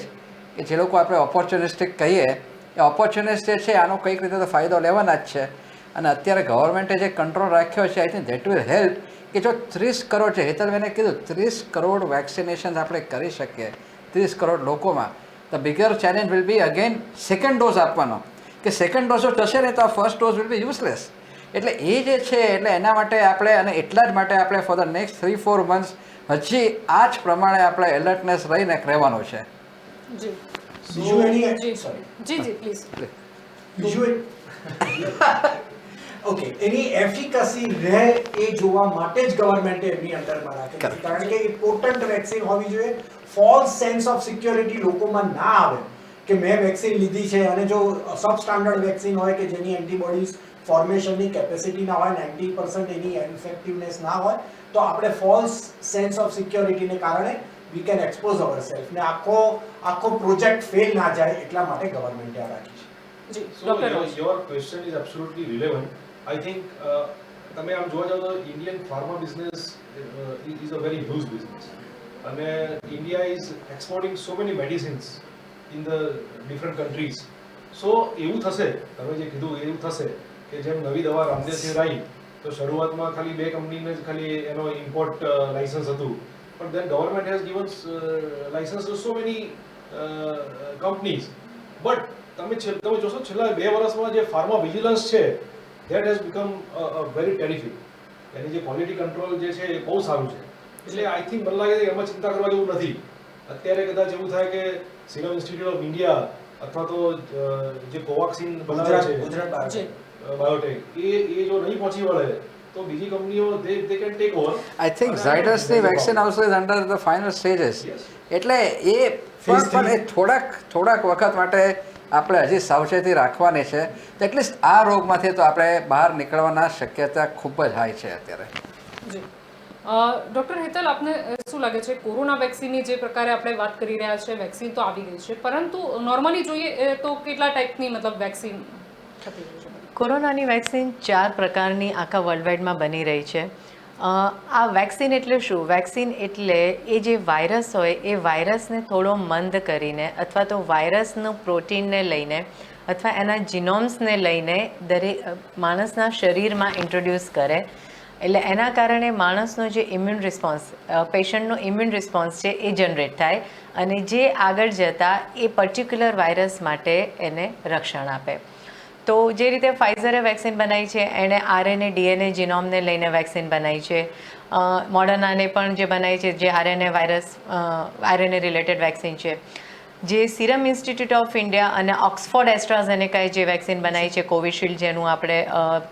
કે જે લોકો આપણે ઓપોર્ચ્યુનિસ્ટિક કહીએ એ ઓપોર્ચ્યુનિસ્ટ જે છે આનો કંઈક રીતે તો ફાયદો લેવાના જ છે. અને અત્યારે ગવર્મેન્ટે જે કંટ્રોલ રાખ્યો છે I think that will help કે જો 30 કરોડ છે, હેતલબેને કીધું 30 કરોડ વેક્સિનેશન આપણે કરી શકીએ 30 કરોડ લોકોમાં, the bigger challenge will be again second dose આપવાનો. કે સેકન્ડ ડોઝ થશે ને તો આ first dose will be useless. એટલે એ જે છે એટલે એના માટે આપણે અને એટલા જ માટે આપણે ફોર ધ નેક્સ્ટ 3-4 મંથ્સ હજી આ જ પ્રમાણે આપણે એલર્ટનેસ રહીને રહેવાનું છે. જી બીજું એની જી સોરી જી પ્લીઝ. બીજું ઓકે એની એફિકસી રહે એ જોવા માટે જ ગવર્મેન્ટે એમની અંડરમાં રાખી છે. કારણ કે ઇમ્પોર્ટન્ટ વેક્સિન હોવી જોઈએ. ફોલ્સ સેન્સ ઓફ સિક્યોરિટી લોકોમાં ના આવે કે મેં વેક્સિન લીધી છે અને જો સબ સ્ટાન્ડર્ડ વેક્સિન હોય કે જેની એન્ટીબોડીઝ ફોર્મેશનની કેપેસિટી ના હોય, 90% એની ઇફેક્ટિવનેસ ના હોય, તો આપણે ફોલ્સ સેન્સ ઓફ સિક્યોરિટીને કારણે વી કેન એક્સપોઝ અવરસેલ્ફ ને આખો પ્રોજેક્ટ ફેલ ના જાય એટલા માટે ગવર્મેન્ટે આ રાખી છે. જી So doctor your question is absolutely relevant. I think તમે આમ જોવા જાવ તો Indian pharma business is a very huge business. અને India is exporting so many medicines in the different countries. So એવું થશે, તમે જે કીધું એવું થશે કે જેમ નવી દવા રામદેવસિંહ આવી તો શરૂઆતમાં ખાલી 2 કંપનીને જ ખાલી એનો ઇમ્પોર્ટ લાયસન્સ હતું, પણ then government has given license to so many companies. But તમે જોશો છેલ્લા 2 વર્ષમાં જે ફાર્મા વિજિલન્સ છે that has become a very terrific. એની જે ક્વોલિટી કંટ્રોલ જે છે એ બહુ સારું છે. એટલે આઈ થિંક મને લાગે છે કે એમાં ચિંતા કરવા જેવું નથી. અત્યારે કદાચ એવું થાય કે સિરમ ઇન્સ્ટિટ્યૂટ ઓફ ઇન્ડિયા અથવા તો જે કોવાક્સિન બનાવે છે ગુજરાત જી બાયોટેક એ જો નહીં પહોંચી વળે તો બીજી કંપનીઓ they can take over. I think ઝાયડસની vaccine also is under the final stages. એટલે એ પણ એ થોડાક વખત માટે આપણે હજી સાવચેતી રાખવાની છે. એટલીસ્ટ આ રોગમાંથી તો આપણે બહાર નીકળવાના શક્યતા ખૂબ જ હાઈ છે અત્યારે. જી ડૉક્ટર હેતલ, આપને શું લાગે છે કોરોના વેક્સિનની જે પ્રકારે આપણે વાત કરી રહ્યા છે, વેક્સિન તો આવી ગઈ છે, પરંતુ નોર્મલી જોઈએ તો કેટલા ટાઈપની મતલબ વેક્સિન થતી હોય છે? કોરોનાની વેક્સિન 4 પ્રકારની આખા વર્લ્ડવાઇડમાં બની રહી છે. આ વેક્સિન એટલે શું? વેક્સિન એટલે એ જે વાયરસ હોય એ વાયરસને થોડો મંદ કરીને અથવા તો વાયરસનું પ્રોટીનને લઈને અથવા એના જીનોમ્સને લઈને દરેક માણસના શરીરમાં ઇન્ટ્રોડ્યુસ કરે. એટલે એના કારણે માણસનો જે ઇમ્યુન રિસ્પોન્સ, પેશન્ટનો ઇમ્યુન રિસ્પોન્સ છે એ જનરેટ થાય અને જે આગળ જતાં એ પર્ટિક્યુલર વાયરસ માટે એને રક્ષણ આપે. તો જે રીતે ફાઇઝરે વેક્સિન બનાવી છે એણે આરએનએ ડીએનએ જીનોમને લઈને વેક્સિન બનાવી છે. મોડર્નાને પણ જે બનાવી છે જે આરએનએ રિલેટેડ વેક્સિન છે. જે સિરમ ઇન્સ્ટિટ્યૂટ ઓફ ઇન્ડિયા અને ઓક્સફોર્ડ એસ્ટ્રાઝેનેકાએ જે વેક્સિન બનાવી છે કોવિશિલ્ડ, જેનું આપણે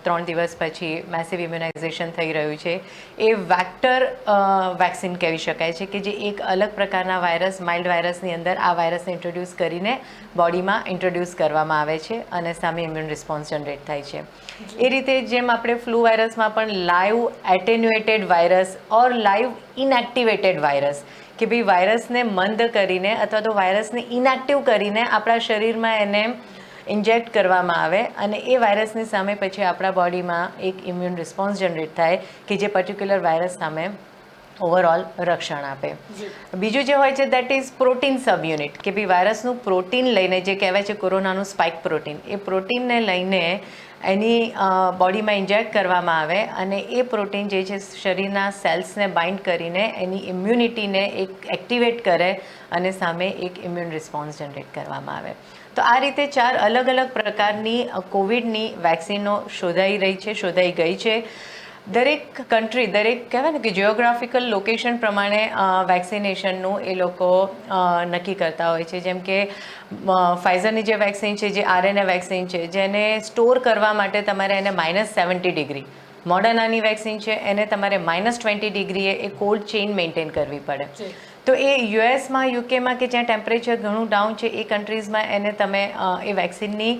3 દિવસ પછી મેસિવ ઇમ્યુનાઇઝેશન થઈ રહ્યું છે, એ વેક્ટર વેક્સિન કહેવી શકાય છે કે જે એક અલગ પ્રકારના વાયરસ, માઇલ્ડ વાયરસની અંદર આ વાયરસને ઇન્ટ્રોડ્યુસ કરીને બોડીમાં ઇન્ટ્રોડ્યુસ કરવામાં આવે છે અને સામે ઇમ્યુન રિસ્પોન્સ જનરેટ થાય છે. એ રીતે જેમ આપણે ફ્લૂ વાયરસમાં પણ લાઈવ એટેન્યુએટેડ વાયરસ ઓર લાઈવ ઇનએક્ટિવેટેડ વાયરસ કે ભાઈ વાયરસને મંદ કરીને અથવા તો વાયરસને ઇનએક્ટિવ કરીને આપણા શરીરમાં એને ઇન્જેક્ટ કરવામાં આવે અને એ વાયરસની સામે પછી આપણા બોડીમાં એક ઇમ્યુન રિસ્પોન્સ જનરેટ થાય કે જે પર્ટિક્યુલર વાયરસ સામે ઓવરઓલ રક્ષણ આપે. બીજું જે હોય છે દેટ ઇઝ પ્રોટીન સબયુનિટ કે ભાઈ વાયરસનું પ્રોટીન લઈને, જે કહેવાય છે કોરોનાનું સ્પાઇક પ્રોટીન, એ પ્રોટીનને લઈને એની બોડીમાં ઇન્જેક્ટ કરવામાં આવે અને એ પ્રોટીન જે છે શરીરના સેલ્સને બાઇન્ડ કરીને એની ઇમ્યુનિટીને એક એક્ટિવેટ કરે અને સામે એક ઇમ્યુન રિસ્પોન્સ જનરેટ કરવામાં આવે. તો આ રીતે 4 અલગ અલગ પ્રકારની કોવિડની વેક્સિનો શોધાઈ ગઈ છે. દરેક કન્ટ્રી, દરેક કહેવાય ને કે જિયોગ્રાફિકલ લોકેશન પ્રમાણે વેક્સિનેશનનું એ લોકો નક્કી કરતા હોય છે. જેમ કે ફાઇઝરની જે વેક્સિન છે, જે આરએનએ વેક્સિન છે, જેને સ્ટોર કરવા માટે તમારે એને -70 ડિગ્રી, મોડર્નાની વેક્સિન છે એને તમારે -20 ડિગ્રીએ એ કોલ્ડ ચેઇન મેન્ટેન કરવી પડે. તો એ યુએસમાં, યુકેમાં કે જ્યાં ટેમ્પરેચર ઘણું ડાઉન છે એ કન્ટ્રીઝમાં એને તમે એ વેક્સિનની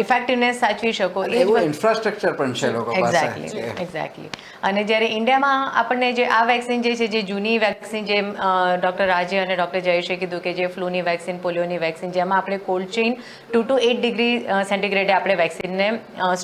ઇફેક્ટિવનેસ સાચવી શકો. એવું ઇન્ફ્રાસ્ટ્રક્ચર પણ છે લોકો પાસે. એક્ઝેક્ટલી. અને જ્યારે ઇન્ડિયામાં આપણને જે આ વેક્સિન જે છે, જે જૂની વેક્સિન, જે ડૉક્ટર રાજે અને ડૉક્ટર જયેશે કીધું કે જે ફ્લૂની વેક્સિન, પોલિયોની વેક્સિન, જેમાં આપણે કોલ્ડ ચેઇન 2 to 8 ડિગ્રી સેન્ટીગ્રેડે આપણે વેક્સિનને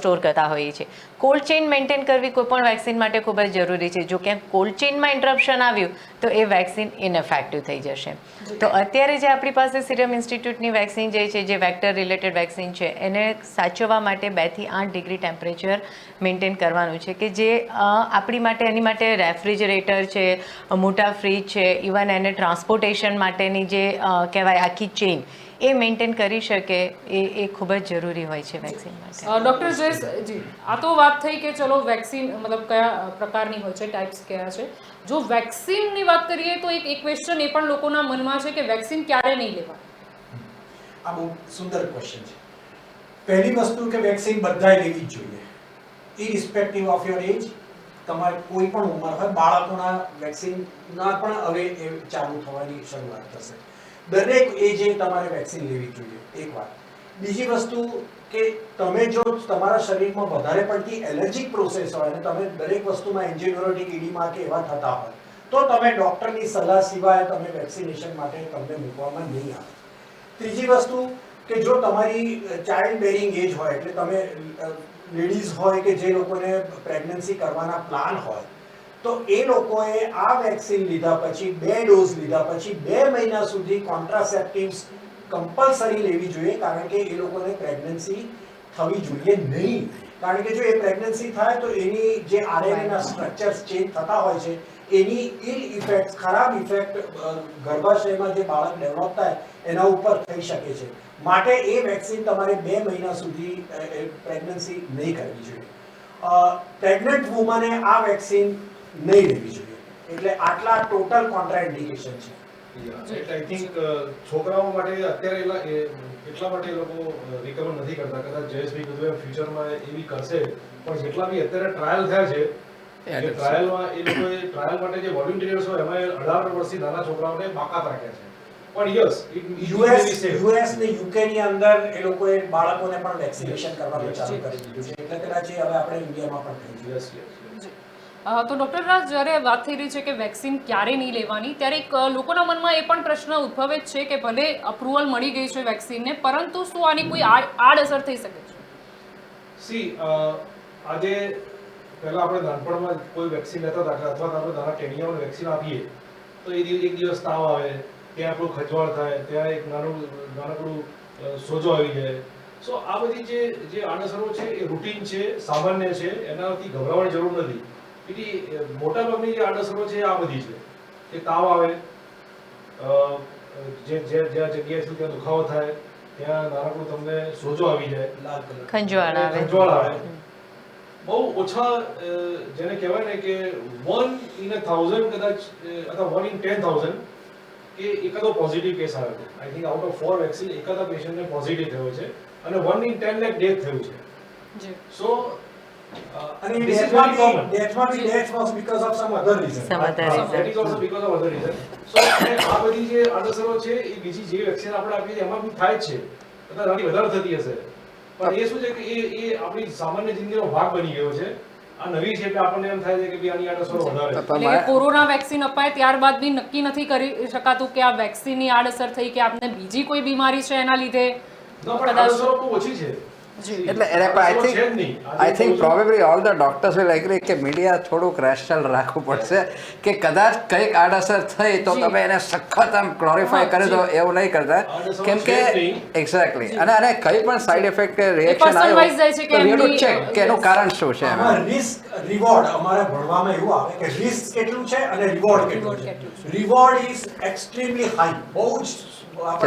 સ્ટોર કરતા હોઈએ છીએ. કોલ્ડ ચેઇન મેન્ટેન કરવી કોઈ પણ વેક્સિન માટે ખૂબ જ જરૂરી છે. જો ક્યાંક કોલ્ડ ચેઇનમાં ઇન્ટરપ્શન આવ્યું તો એ વેક્સિન ઇનએફેક્ટિવ થઈ જશે. તો અત્યારે જે આપણી પાસે સિરમ ઇન્સ્ટિટ્યૂટની વેક્સિન જે છે, જે વેક્ટર રિલેટેડ વેક્સિન છે, એને સાચવવા માટે 2 થી 8 ડિગ્રી ટેમ્પરેચર મેન્ટેન કરવાનું છે કે જે આપણી માટે, એની માટે રેફ્રિજરેટર છે, મોટા ફ્રીજ છે, ઇવન એને ટ્રાન્સપોર્ટેશન માટેની જે કહેવાય આખી ચેઇન એ મેન્ટેન કરી શકે એ ખૂબ જ જરૂરી હોય છે વેક્સિન માટે. ડૉક્ટર જયેશ જી, આ તો વાત થઈ કે ચલો વેક્સિન મતલબ કયા પ્રકારની હોય છે, ટાઈપ્સ કયા છે. જો વેક્સિનની વાત કરીએ તો એક ક્વેશ્ચન એ પણ લોકોના મનમાં છે કે વેક્સિન ક્યારે નહીં લેવા? આ બહુ સુંદર ક્વેશ્ચન છે. પહેલી વસ્તુ કે વેક્સિન બધાએ લેવી જ જોઈએ, ઇરરિસ્પેક્ટિવ ઓફ યોર એજ. તમારે કોઈ પણ ઉંમર હોય, બાળકોના વેક્સિનના પણ હવે એ ચાલુ થવાની શરૂઆત થશે. દરેક એજે તમારે વેક્સિન લેવી જોઈએ, એક વાત. બીજી વસ્તુ કે તમે જો તમારા શરીરમાં વધારે પડતી એલર્જીક પ્રોસેસ હોય અને તમે દરેક વસ્તુમાં એન્જિયોગ્રાફી કીડીમાં કે એવા થતા હોય તો તમે ડૉક્ટરની સલાહ સિવાય તમે વેક્સિનેશન માટે તમને મૂકવામાં નહીં આવે. ત્રીજી વસ્તુ કે જો તમારી ચાઇલ્ડ બેરિંગ એજ હોય, એટલે તમે લેડીઝ હોય કે જે લોકોને પ્રેગ્નન્સી કરવાના પ્લાન હોય, તો એ લોકોએ આ વેક્સિન લીધા પછી 2 ડોઝ લીધા પછી 2 મહિના સુધી કોન્ટ્રાસેપ્ટિવ્સ કમ્પલસરી લેવી જોઈએ, કારણ કે એ લોકોને પ્રેગ્નન્સી થવી જોઈએ નહીં. કારણ કે જો એ પ્રેગ્નન્સી થાય તો એની જે આરએનએના સ્ટ્રક્ચર્સ ચેન્જ થતા હોય છે, એની ઇલ ઇફેક્ટ, ખરાબ ઇફેક્ટ ગર્ભાશયમાં જે બાળક ડેવલપ થાય એના ઉપર થઈ શકે છે. માટે એ વેક્સિન તમારે 2 મહિના સુધી પ્રેગ્નન્સી નહીં કરવી જોઈએ. પ્રેગ્નન્ટ વુમને આ વેક્સિન નહીં લેવી જોઈએ. એટલે આટલા ટોટલ કોન્ટ્રાઇન્ડિકેશન છે. એટલે આઈ થિંક છોકરાઓ માટે અત્યારે એટલા માટે એ લોકો રિકવર નથી કરતા. કદાચ જયેશભાઈ કીધું એમ ફ્યુચરમાં એવી કરશે, પણ જેટલા બી અત્યારે ટ્રાયલ થયા છે એ ટ્રાયલમાં એ લોકોએ ટ્રાયલ માટે જે વોલન્ટિયર્સ હોય એમાં 18 વર્ષથી નાના છોકરાઓને બાકાત રાખ્યા છે. પણ યસ, યુએસ ને યુકે ની અંદર એ લોકોએ બાળકોને પણ વેક્સિનેશન કરવાનું ચાલુ કરી દીધું છે. એટલે કદાચ હવે આપણે ઇન્ડિયામાં પણ થઈ જશે. તો ડૉક્ટર રાજ, જ્યારે વાત થઈ રહી છે કે વેક્સિન ક્યારે નહીં લેવાની, ત્યારે એક લોકોના મનમાં એ પણ પ્રશ્ન ઉદ્ભવે જ છે કે ભલે અપ્રુવલ મળી ગઈ છે વેક્સિનને, પરંતુ શું આની કોઈ આડઅસર થઈ શકે છે? સી આજે પહેલા આપણે નાનપણમાં કોઈ વેક્સિન લેતા હતા અથવા તો આપણે નાના ટેનિયાઓને વેક્સિન આપીએ તો એક દિવસ તાવ આવે, ત્યાં આપણું ખજવાળ થાય, ત્યાં એક નાનકડું સોજો આવી જાય. સો આ બધી જે આડઅસરો છે એ રૂટીન છે, સામાન્ય છે, એનાથી ગભરાવાની જરૂર નથી. એટલે મોટાભાગની જે આડઅસરો છે આ બધી છે કે તાવ આવે, જ્યાં જગ્યાએથી ત્યાં દુખાવો થાય, ત્યાં નાનકડું તમને સોજો આવી જાય, લાલ કલર ખંજવાળ આવે. બહુ ઓછા જેને કહેવાય ને કે 1 in 1000 કદાચ અથવા 1 in 10,000 કે એકાદો પોઝિટિવ કેસ આવે છે. I think out of 4 vaccine એકાદા પેશન્ટને પોઝિટિવ થયો છે અને 1 in 10 લાખ ડેથ થયું છે. જી. સો અને this is very common. death was because of some other reason. Some other reason. that is also because of other reason. So આ બધી જે આડઅસરો છે એ બીજી જે વેક્સિન આપણે આપીએ છીએ એમાં બી થાય જ છે, અથવા નાની વધારે થતી હશે, પણ એ શું છે કે એ આપણી સામાન્ય જિંદગીનો ભાગ બની ગયો છે. આ નવી છે એટલે આપણને એમ થાય છે કે ભાઈ આની આડઅસરો વધારે છે. એટલે કે કોરોના વેક્સિન અપાય ત્યારબાદ બી નક્કી નથી કરી શકાતું કે આ વેક્સિનની આડઅસર થઈ કે આપને બીજી કોઈ બીમારી છે એના લીધે No, પણ આડઅસરો બહુ ઓછી છે. એટલે I think probably all the doctors will agree કે મીડિયા થોડુંક રેશનલ રાખવું પડશે કે કદાચ કંઈક આડઅસર થઈ તો તમે એને સખત આમ ગ્લોરીફાય કરી દો, એવું નહીં કરતા. કેમ કે એક્ઝેક્ટલી અને કંઈ પણ સાઈડ ઇફેક્ટ કે રિએક્શન personalize જાય છે કે આવ્યું તો એમની- ચેક કે એનું કારણ શું છે એમાં. આમાં રિસ્ક રિવોર્ડ અમારે ભણવામાં એવું આવે કે રિસ્ક કેટલું છે અને રિવોર્ડ કેટલું છે. રિવોર્ડ ઇઝ એક્સ્ટ્રીમલી હાઈ, બહુ જ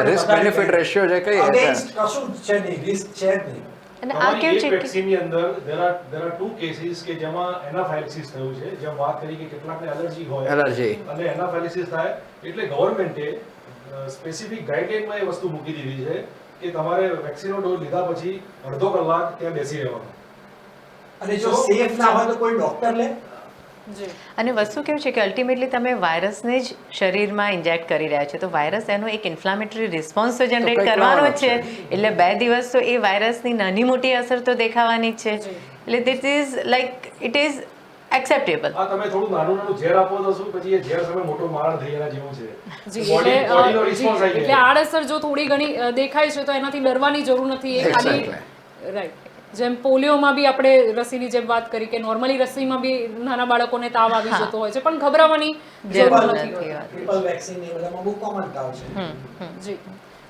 risk benefit ratio જે કહીએ છે. અગેન્સ્ટ કશું જ છે નહીં, રિસ્ક છે જ નહીં. અને આ કેવું છે કે વેક્સિનની અંદર there are two cases કે જેમાં એનાફાઇલેક્સિસ થયું છે, જેમ વાત કરી કે કેટલાકને એલર્જી હોય એલર્જી અને એનાફાઇલેક્સિસ થાય એટલે ગવર્મેન્ટે સ્પેસિફિક ગાઈડલાઈનમાં એ વસ્તુ મૂકી દીધી છે કે તમારે વેક્સિનનો ડોઝ લીધા પછી અડધો કલાક ત્યાં બેસી રહેવાનું. અને જો સેફ ના હોય તો કોઈ ડોક્ટર લે. જી. અને વસ્તુ કેવું છે કે અલ્ટિમેટલી તમે વાયરસને જ શરીરમાં ઇન્જેક્ટ કરી રહ્યા છો, તો વાયરસ એનો એક ઇન્ફ્લામેટરી રિસ્પોન્સ તો જનરેટ કંઈક કરવાનો જ કરવાનો છે. છે. એટલે 2 દિવસ તો એ વાયરસની નાની મોટી અસર તો દેખાવાની જ છે. જી. એટલે this is like it is acceptable. આ તમે થોડું નાનું ઝેર આપો તો શું પછી એ ઝેર સામે મોટો મારણ થઈ એના જેવું છે. જી, બોડીનો એટલે રિસ્પોન્સ આવી એટલે જાય. આડઅસર જો થોડી ઘણી દેખાય છે તો એનાથી ડરવાની જરૂર નથી. એ ખાલી રાઈટ, જેમ પોલિયોમાં બી આપણે રસીની જેમ વાત કરી કે નોર્મલી રસીમાં બી નાના બાળકોને તાવ આવી જતો હોય છે, પણ ગભરાવાની જરૂર જરૂર નથી નથી. હોતી. ટ્રિપલ વેક્સિન એ બધામાં બહુ કોમન તાવ છે. જી.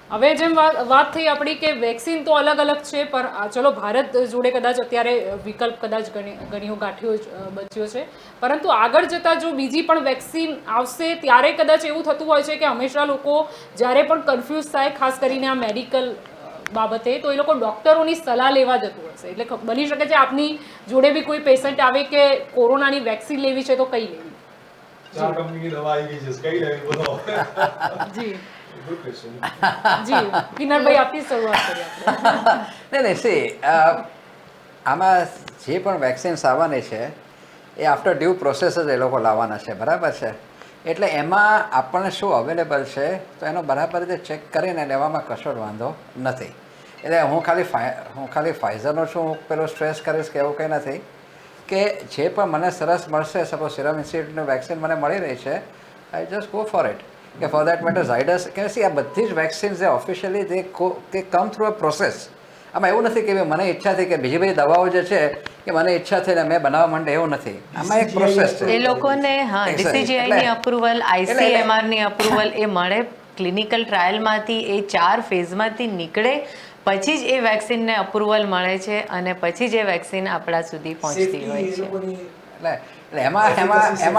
હવે જેમ વાત થઈ આપણી કે વેક્સિન તો અલગ અલગ છે, પણ ચલો ભારત જોડે કદાચ અત્યારે વિકલ્પ કદાચ ઘણીઓ ગાંઠિયો બચ્યો છે, પરંતુ આગળ જતાં જો બીજી પણ વેક્સિન આવશે ત્યારે કદાચ એવું થતું હોય છે કે હંમેશા લોકો જ્યારે પણ કન્ફ્યુઝ થાય, ખાસ કરીને આ મેડિકલ બાબતે, તો એ લોકો ડૉક્ટરોની સલાહ લેવા જતું હશે. એટલે બની શકે છે આપની જોડે બી કોઈ પેશન્ટ આવે કે કોરોનાની વેક્સિન લેવી છે તો કઈ લેવી? 4 કંપનીની દવા આવી ગઈ છે, કઈ લેવી બોલો? જી ગુડ ક્વેશ્ચન. જી, કિન્નરભાઈ આપની શરૂઆત કરીએ આપણે. નહીં સી આમાં જે પણ વેક્સિન્સ આવવાની છે એ આફ્ટર ડ્યુ પ્રોસેસ જ એ લોકો લાવવાના છે, બરાબર છે. એટલે એમાં આપણને શું અવેલેબલ છે તો એનો બરાબર રીતે ચેક કરીને લેવામાં કશો જ વાંધો નથી. એટલે હું ખાલી ફાઇઝરનો છું હું પેલો સ્ટ્રેસ કરીશ કે એવું કંઈ નથી કે જે પણ મને સરસ મળશે, સપોઝ સિરમ ઇન્સ્ટિટ્યૂટની વેક્સિન મને મળી રહી છે, I just go for it. કે ફોર દેટ મેટર ઝાયડસ કે સી આ બધી જ વેક્સિન્સ જે officially they come through a process. આમાં એવું નથી કે મને ઈચ્છા થઈ કે બીજી બધી દવાઓ જે છે કે મને ઈચ્છા થઈને મેં બનાવવા માંડે, એવું નથી. આમાં એક પ્રોસેસ છે. એ લોકોને હા ડીસીજીઆઈની અપ્રુવલ, આઈસીએમઆરની અપ્રુવલ એ મળે, ક્લિનિકલ ટ્રાયલમાંથી એ 4 ફેઝમાંથી નીકળે પછી જ એ વેક્સિનને અપ્રુવલ મળે છે અને પછી જ એ વેક્સિન આપણા સુધી પહોંચતી હોય છે. એટલે એમાં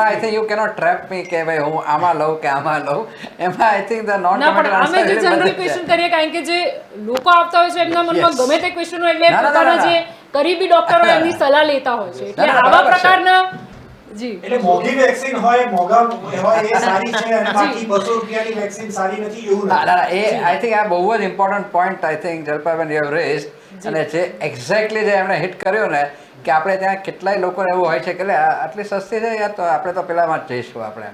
I think you cannot trap me કે ભાઈ હું આમાં લઉં કે આમાં લઉં. એમાં આઈ થિંક ધ નોન ના, પણ અમે જે જનરલ ક્વેશ્ચન કરીએ, કારણ કે જે લોકો આવતા હોય છે એમના મનમાં ગમે તે ક્વેશ્ચનો, એટલે પોતાના જે કરીબી ડોક્ટરો એમની સલાહ લેતા હોય છે. એટલે આવા પ્રકારના જી એટલે મોંઘી વેક્સિન હોય, મોંઘા હોય એ સારી છે અને બાકી 200 રૂપિયાની વેક્સિન સારી નથી એવું ના નથી. ના એ આઈ થિંક આ બહુ જ important point I think Jalpaben you have raise. અને જે એક્ઝેક્ટલી જે એમણે હિટ કર્યો ને કે આપણે ત્યાં કેટલાય લોકોને એવું હોય છે કે આટલી સસ્તી છે યાર, તો આપણે તો પેલામાં જ જઈશું આપણે.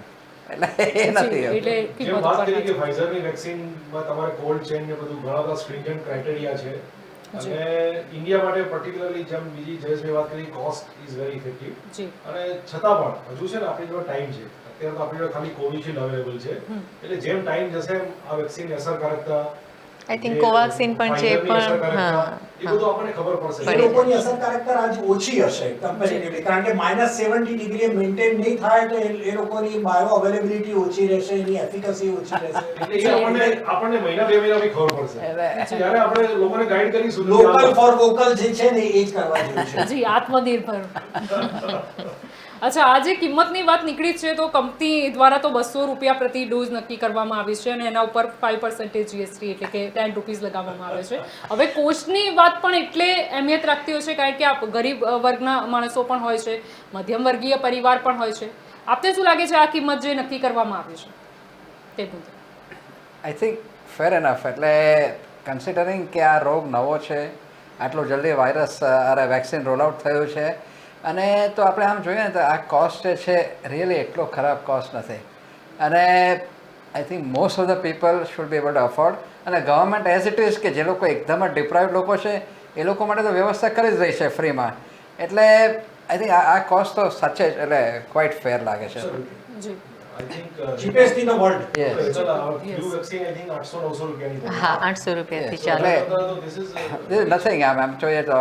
એટલે એ નથી. એટલે જેમ કિંમત વાત કરી કે ઉપર ફાઇઝરની વેક્સિનમાં તમારે કોલ્ડ ચેન ને બધું ઘણા બધા સ્ટ્રિંજન્ટ ક્રાઇટેરિયા છે. અને ઇન્ડિયા માટે પર્ટિક્યુલરલી જેમ બીજી જયેશભાઈ વાત કરી કોસ્ટ ઇઝ વેરી ઇફેક્ટિવ જી અને છતાં પણ હજુ છે ને આપણી જોડે ટાઈમ છે. અત્યારે તો આપણી જોડે ખાલી કોવિશિલ્ડ અવેલેબલ છે, એટલે જેમ ટાઈમ જશે એમ આ વેક્સિનની અસરકારકતા, આઈ થિંક કોવાક્સિન પણ છે પણ હા એ બધું આપણને ખબર પડશે. એ લોકોની અસરકારકતા આજ ઓછી હશે કમ્પેરેટિવલી, કારણ કે -70 ડિગ્રીએ મેન્ટેન નહીં થાય તો એ લોકોની બાયો અવેલેબિલિટી ઓછી રહેશે, એની એફિકસી ઓછી રહેશે. એટલે એ આપણને મહિના બે મહિના પછી ખબર પડશે. જ્યારે આપણે લોકોને ગાઈડ કરીશું તો લોકલ ફોર વોકલ જે છે ને એ જ કરવા જેવું છે. જી આત્મનિર્ભર. અચ્છા, આજે કિંમતની વાત નીકળી છે તો કંપની દ્વારા તો 200 રૂપિયા પ્રતિ ડોઝ નક્કી કરવામાં આવી છે અને એના ઉપર 5% જીએસટી એટલે કે 10 રૂપીસ લગાવવામાં આવે છે. હવે કોસ્ટની વાત પણ એટલે અહેમિયત રાખતી હોય છે કારણ કે આ ગરીબ વર્ગના માણસો પણ હોય છે, મધ્યમ વર્ગીય પરિવાર પણ હોય છે. આપને શું લાગે છે આ કિંમત જે નક્કી કરવામાં આવી છે તે મુદ્દે? I think fair enough. એટલે કન્સિડરિંગ કે આ રોગ નવો છે, આટલો જલ્દી વાયરસ અરે વેક્સિન રોલ આઉટ થયું છે, અને તો આપણે આમ જોઈએ ને તો આ કોસ્ટ જે છે રિયલી એટલો ખરાબ કોસ્ટ નથી, અને I think most of the people should be able to afford. અને ગવર્મેન્ટ એઝ ઇટ ઇઝ કે જે લોકો એકદમ જ ડિપ્રાઇવ્ડ લોકો છે એ લોકો માટે તો વ્યવસ્થા કરી જ રહી છે ફ્રીમાં. એટલે આઈ થિંક આ કોસ્ટ તો સાચે જ એટલે ક્વાઇટ ફેર લાગે છે. જી I think cheapest in the world. Yes. flu vaccine I think 800-900 રૂપિયાની પડે. હા 800 રૂપિયાથી Yes. ચાલે. એટલે This is This is nothing. આમ જોઈએ તો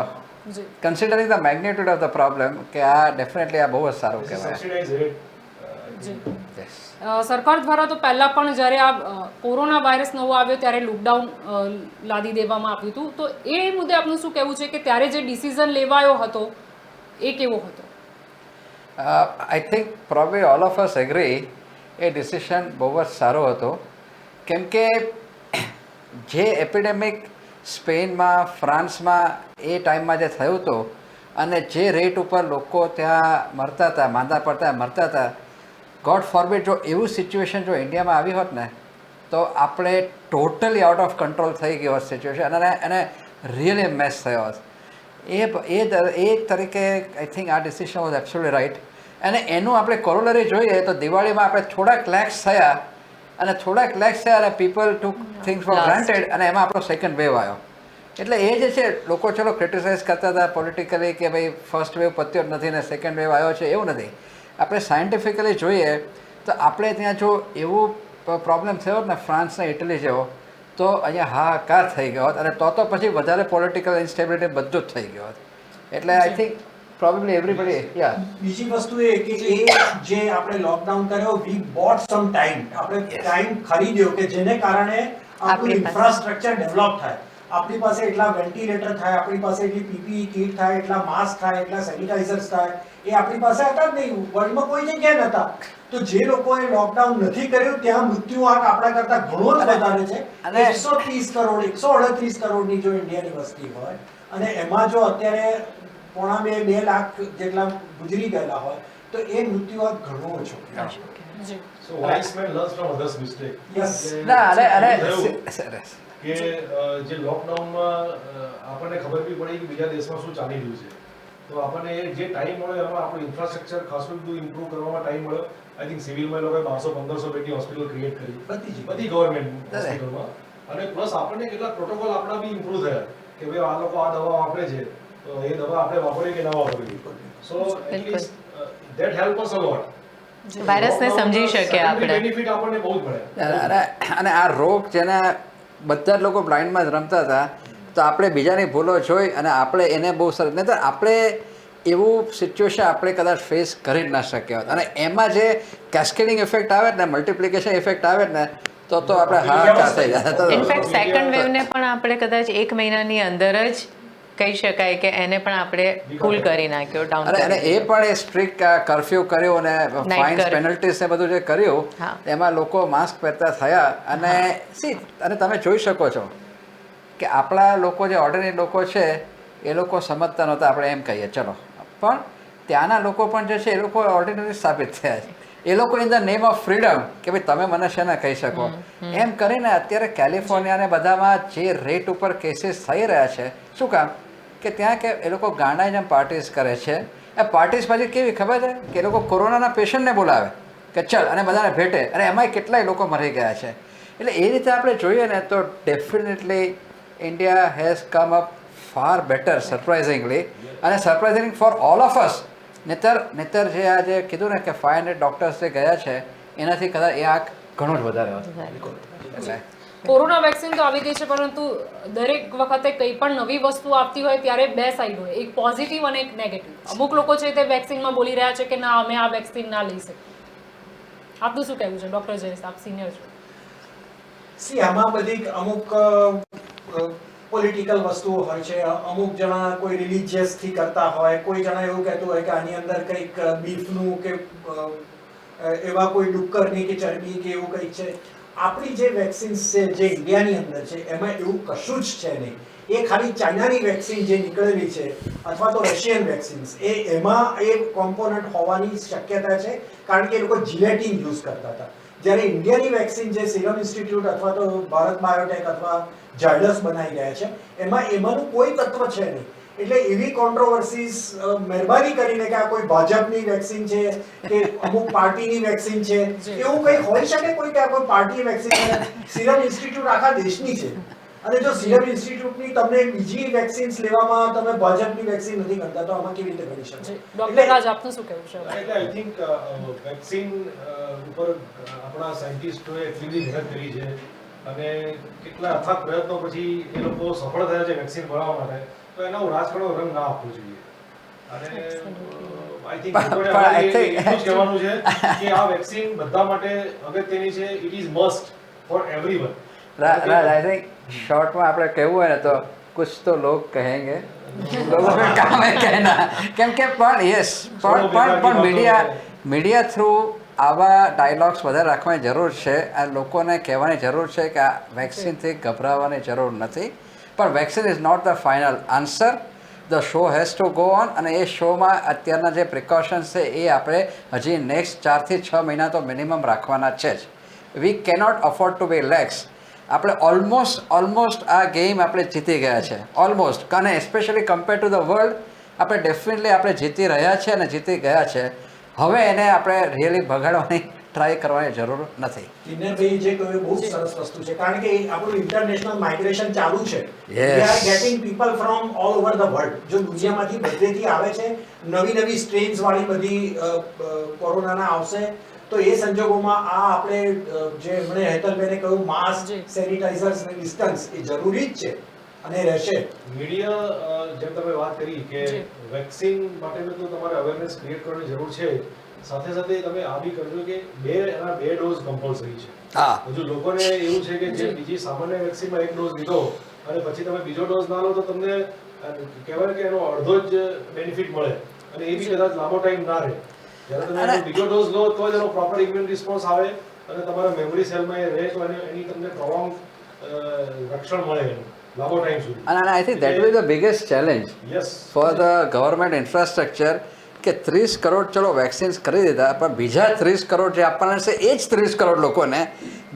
જી considering the magnitude of the problem કે આ ડેફિનેટલી આ બહુ જ સારું this is કહેવાય. subsidized rate. જી Yes. સરકાર દ્વારા તો પહેલાં પણ જ્યારે આ કોરોના વાયરસ નવો આવ્યો ત્યારે લોકડાઉન લાદી દેવામાં આવ્યું હતું, તો એ મુદ્દે આપનું શું કહેવું છે કે ત્યારે જે ડિસિઝન લેવાયો હતો એ કેવો હતો? I think probably all of us agree એ ડિસિશન બહુ જ સારો હતો, કેમ કે જે એપિડેમિક સ્પેનમાં ફ્રાન્સમાં એ ટાઈમમાં જે થયું હતું અને જે રેટ ઉપર લોકો ત્યાં મરતા હતા, માંદા પડતા મરતા હતા, ગોડ ફોરબિડ જો એવું સિચ્યુએશન જો ઇન્ડિયામાં આવી હોત ને તો આપણે ટોટલી આઉટ ઓફ કંટ્રોલ થઈ ગયો હોત સિચ્યુએશન, અને રિયલી મેસ થયો હોત. એ તરીકે આઈ થિંક આ ડિસિશન વોઝ એબ્સોલ્યુટલી રાઇટ. અને એનું આપણે કોરોલરી જોઈએ તો દિવાળીમાં આપણે થોડાક લેક્સ થયા અને people took things for granted, અને એમાં આપણો સેકન્ડ વેવ આવ્યો. એટલે એ જે છે લોકો ચલો ક્રિટિસાઇઝ કરતા હતા પોલિટિકલી કે ભાઈ ફર્સ્ટ વેવ પત્યો જ નથી ને સેકન્ડ વેવ આવ્યો છે, એવું નથી. આપણે સાયન્ટિફિકલી જોઈએ તો આપણે ત્યાં જો એવું પ્રોબ્લેમ થયો હોત ને ફ્રાન્સ ને ઇટલી જેવો, તો અહીંયા હાહાકાર થઈ ગયો હોત, અને તો પછી વધારે પોલિટિકલ ઇન્સ્ટેબિલિટી બધું જ થઈ ગયો હોત. એટલે આઈ થિંક પ્રોબેબલી એવરીબડી યા બીજી વસ્તુ એ કે એ જે આપણે લોકડાઉન કર્યો, વી બોટ સમ ટાઈમ, આપણે ટાઈમ ખરીદ્યો કે જેને કારણે આપણું ઇન્ફ્રાસ્ટ્રક્ચર ડેવલપ થાય. આપણી પાસે એટલા વેન્ટિલેટર થાય, આપણી પાસે એટલી પીપીઈ કિટ થાય, એટલા માસ્ક થાય, એટલા સેનિટાઇઝર્સ થાય, એ આપણી પાસે હતા જ નહીં, વર્લ્ડમાં કોઈ જગ્યાએ નહોતા. તો જે લોકોએ લોકડાઉન નથી કર્યું ત્યાં મૃત્યુ આંક આપણા કરતા ઘણો જ વધારે છે. 130 કરોડ 138 કરોડની જો ઇન્ડિયાની વસ્તી હોય અને એમાં જો અત્યારે 1.5-2 લાખ જેટલા ગુજરી ગયેલા હોય તો એ મૃત્યુ આંક ઘણો ઓછો કહેવાય. જી So wise men learns from others' mistake. Yes. ના અને થયું કે જે લોકડાઉનમાં આપણને ખબર બી પડી કે બીજા દેશમાં શું ચાલી રહ્યું છે, તો આપણને જે ટાઈમ મળ્યો એમાં આપણું ઇન્ફ્રાસ્ટ્રક્ચર ખાસું બધું ઇમ્પ્રૂવ કરવામાં ટાઈમ મળ્યો. આઈ થિંક સિવિલમાં લોકોએ 1200-1500 બેડની હોસ્પિટલ ક્રિએટ કરી બધી ગવર્મેન્ટ હોસ્પિટલમાં, અને પ્લસ આપણને કેટલા પ્રોટોકોલ આપણા બી ઇમ્પ્રૂવ થયા કે ભાઈ આ લોકો આ દવા વાપરે છે તો એ દવા આપણે વાપરીએ કે ના વાપરીએ. સો એટલીસ્ટ ધેટ હેલ્પ અસ અ લોટ. વાયરસને સમજી શકીએ આપણે. બેનિફિટ આપણને બહુ જ મળે. અને આ રોગ જેના બધા જ લોકો બ્લાઇન્ડમાં જ રમતા હતા, તો આપણે બીજાની ભૂલો જોઈ અને આપણે એને બહુ સરસ, નહીં તો આપણે એવું સિચ્યુએશન આપણે કદાચ ફેસ કરી જ ના શક્યા હોત. અને એમાં જે કેસ્કેડિંગ ઇફેક્ટ આવે ને, મલ્ટિપ્લિકેશન ઇફેક્ટ આવે ને, તો આપણે હાહાકાર થઈ જાય. ઇનફેક્ટ સેકન્ડ વેવને પણ આપણે કદાચ 1 મહિનાની અંદર જ કહી શકાય કે એને પણ આપણે કુલ કરી નાખ્યો, ડાઉન અને એ પણ એ સ્ટ્રિક્ટ કર્ફ્યુ કર્યું અને ફાઇન્સ curfew. પેનલ્ટીઝ ને બધું જે કર્યું, હા. એમાં લોકો માસ્ક પહેરતા થયા. અને તમે જોઈ શકો છો કે આપણા લોકો જે ઓર્ડિનરી લોકો છે એ લોકો સમજતા નહોતા, આપણે એમ કહીએ ચલો, પણ ત્યાંના લોકો પણ જે છે એ લોકો ઓર્ડિનરી સાબિત થયા છે. એ લોકો in the name of freedom કે ભાઈ તમે મને શેના કહી શકો એમ કરીને અત્યારે કેલિફોર્નિયા ને બધામાં જે રેટ ઉપર કેસીસ થઈ રહ્યા છે, શું કામ કે ત્યાં કે એ લોકો ગાંડા જેમ પાર્ટીઝ કરે છે. એ પાર્ટીઝ પછી કેવી ખબર છે કે એ લોકો કોરોનાના પેશન્ટને બોલાવે કે ચલ અને બધાને ભેટે, અને એમાંય કેટલાય લોકો મરી ગયા છે. એટલે એ રીતે આપણે જોઈએ ને તો definitely India has come up far better surprisingly, અને surprising for all of us. નહીતર જે આજે કીધું ને કે 500 ડૉક્ટર્સ જે ગયા છે એનાથી કદાચ એ આંક ઘણું જ વધારે હતું. એટલે કોરોના વેક્સિન તો આવી ગઈ છે, પરંતુ દરેક વખતે કંઈ પણ નવી વસ્તુ આવતી હોય ત્યારે બે સાઈડ હોય, એક પોઝિટિવ અને એક નેગેટિવ. અમુક લોકો છે તે વેક્સિનમાં બોલી રહ્યા છે કે ના, અમે આ વેક્સિન ના લઈ શકીએ. આપનું શું કહેવું છે ડૉક્ટર જયેશ, આપ સિનિયર છો? સી આમાં બધી અમુક પોલિટિકલ વસ્તુઓ હોય છે. અમુક જણા કોઈ રિલિજિયસથી કરતા હોય, કોઈ જણા એવું કહેતું હોય કે આની અંદર કંઈક બીફનું કે એવા કોઈ ડુક્કરની કે ચરબી કે એવું કંઈક છે. આપણી જે વેક્સિન્સ છે જે ઇન્ડિયાની અંદર છે એમાં એવું કશું જ છે નહીં. એ ખાલી ચાઇનાની વેક્સિન જે નીકળેલી છે અથવા તો રશિયન વેક્સિન્સ, એમાં એ કોમ્પોનન્ટ હોવાની શક્યતા છે, કારણ કે એ લોકો જીલેટિન યુઝ કરતા હતા. જ્યારે ઇન્ડિયાની વેક્સિન જે સિરમ ઇન્સ્ટિટ્યૂટ અથવા તો ભારત બાયોટેક અથવા ઝાયડસ બનાવી રહ્યા છે એમાંનું કોઈ તત્વ છે નહીં. એટલે એવી કોન્ટ્રોવર્સીસ મહેરબાની કરીને કે આ કોઈ ભાજપની વેક્સિન છે કે અમુક પાર્ટીની વેક્સિન છે એવું કંઈ હોઈ શકે કોઈ કે આ કોઈ પાર્ટી વેક્સિન છે. સિરમ ઇન્સ્ટિટ્યૂટ આખા દેશની છે, અને જો સિરમ ઇન્સ્ટિટ્યૂટની તમને બીજી વેક્સિન્સ લેવામાં તમે ભાજપની વેક્સિન નથી કરતા તો આમાં કેવી રીતે કરી શકો? ડૉક્ટર રાજ, આપનું શું કહેવું છે? એટલે આઈ થિંક વેક્સિન ઉપર આપણા સાયન્ટિસ્ટોએ એટલી બધી મહેનત કરી છે અને કેટલા અથાગ પ્રયત્નો પછી એ લોકો સફળ થયા છે વેક્સિન બનાવવા માટે, તો એનો રાજકારણનો રંગ ના આપવો જોઈએ. અને આઈ થિંક એટલું જ કહેવાનું છે કે આ વેક્સિન બધા માટે અગત્યની છે. It is must for everyone. Raj, I think શોર્ટમાં આપણે કહેવું હોય ને તો કુછ તો લોગ કહેંગે, લોગો કા કામ હે કહેના. કેમ કે પણ યસ, પણ મીડિયા થ્રુ આવા ડાયલોગ્સ વધારે રાખવાની જરૂર છે. આ લોકોને કહેવાની જરૂર છે કે આ વેક્સિનથી ગભરાવાની જરૂર નથી, પણ vaccine is not the final answer. The show has to go on, અને એ શોમાં અત્યારના જે પ્રિકોશન્સ છે એ આપણે હજી નેક્સ્ટ 4 થી 6 મહિના તો મિનિમમ રાખવાના છે જ. વી કેનોટ અફોર્ડ ટુ બી લેક્સ. આપણે ઓલમોસ્ટ આ ગેમ આપણે જીતી ગયા છે, ઓલમોસ્ટ. અને especially compare to the world આપણે ડેફિનેટલી આપણે જીતી રહ્યા છે અને જીતી ગયા છે. હવે એને આપણે રિયલી ભગાડવાની ટ્રાય કરવાની જરૂર નથી. કિન્નરભાઈ જે કહ્યું બહુ સરસ વસ્તુ છે, કારણ કે આપણું ઇન્ટરનેશનલ માઇગ્રેશન ચાલુ છે. Yes. We are getting people from all over the world. જો દુનિયામાંથી બધેથી આવે છે, નવી સ્ટ્રેન્સ વાળી બધી કોરોનાના આવશે, તો એ સંજોગોમાં આ આપણે જે એમણે હેતલબેને કહ્યું માસ્ક, સેનિટાઇઝર્સ અને ડિસ્ટન્સ એ જરૂરી જ છે અને રહેશે. મીડિયા જેમ તમે વાત કરી કે વેક્સિન માટે તો તમારે અવેરનેસ ક્રિએટ કરવાની જરૂર છે, સાથે સાથે તમે આ બી કરજો કે બે ડોઝ કમ્પલસરી છે. હા, હજુ લોકોને એવું છે કે જે બીજી સામાન્ય વેક્સિનમાં 1 ડોઝ લીધો અને પછી તમે બીજો ડોઝ ના લો તો તમને કહેવાય કે એનો અડધો જ બેનિફિટ મળે, અને એ બી કદાચ લાંબો ટાઈમ ના રહે. જ્યારે તમે એનો બીજો ડોઝ લો તો જ એનો પ્રોપર ઇમ્યુન રિસ્પોન્સ આવે અને તમારા મેમરી સેલમાં એ રહે, તો એની તમને પ્રોલોંગ રક્ષણ મળે એનું લાંબો ટાઈમ સુધી. અને I think that will the biggest challenge for the government infrastructure કે 30 કરોડ ચલો વેક્સિન્સ કરી દીધા, પણ બીજા 30 કરોડ જે આપવાના છે એ જ 30 કરોડ લોકોને,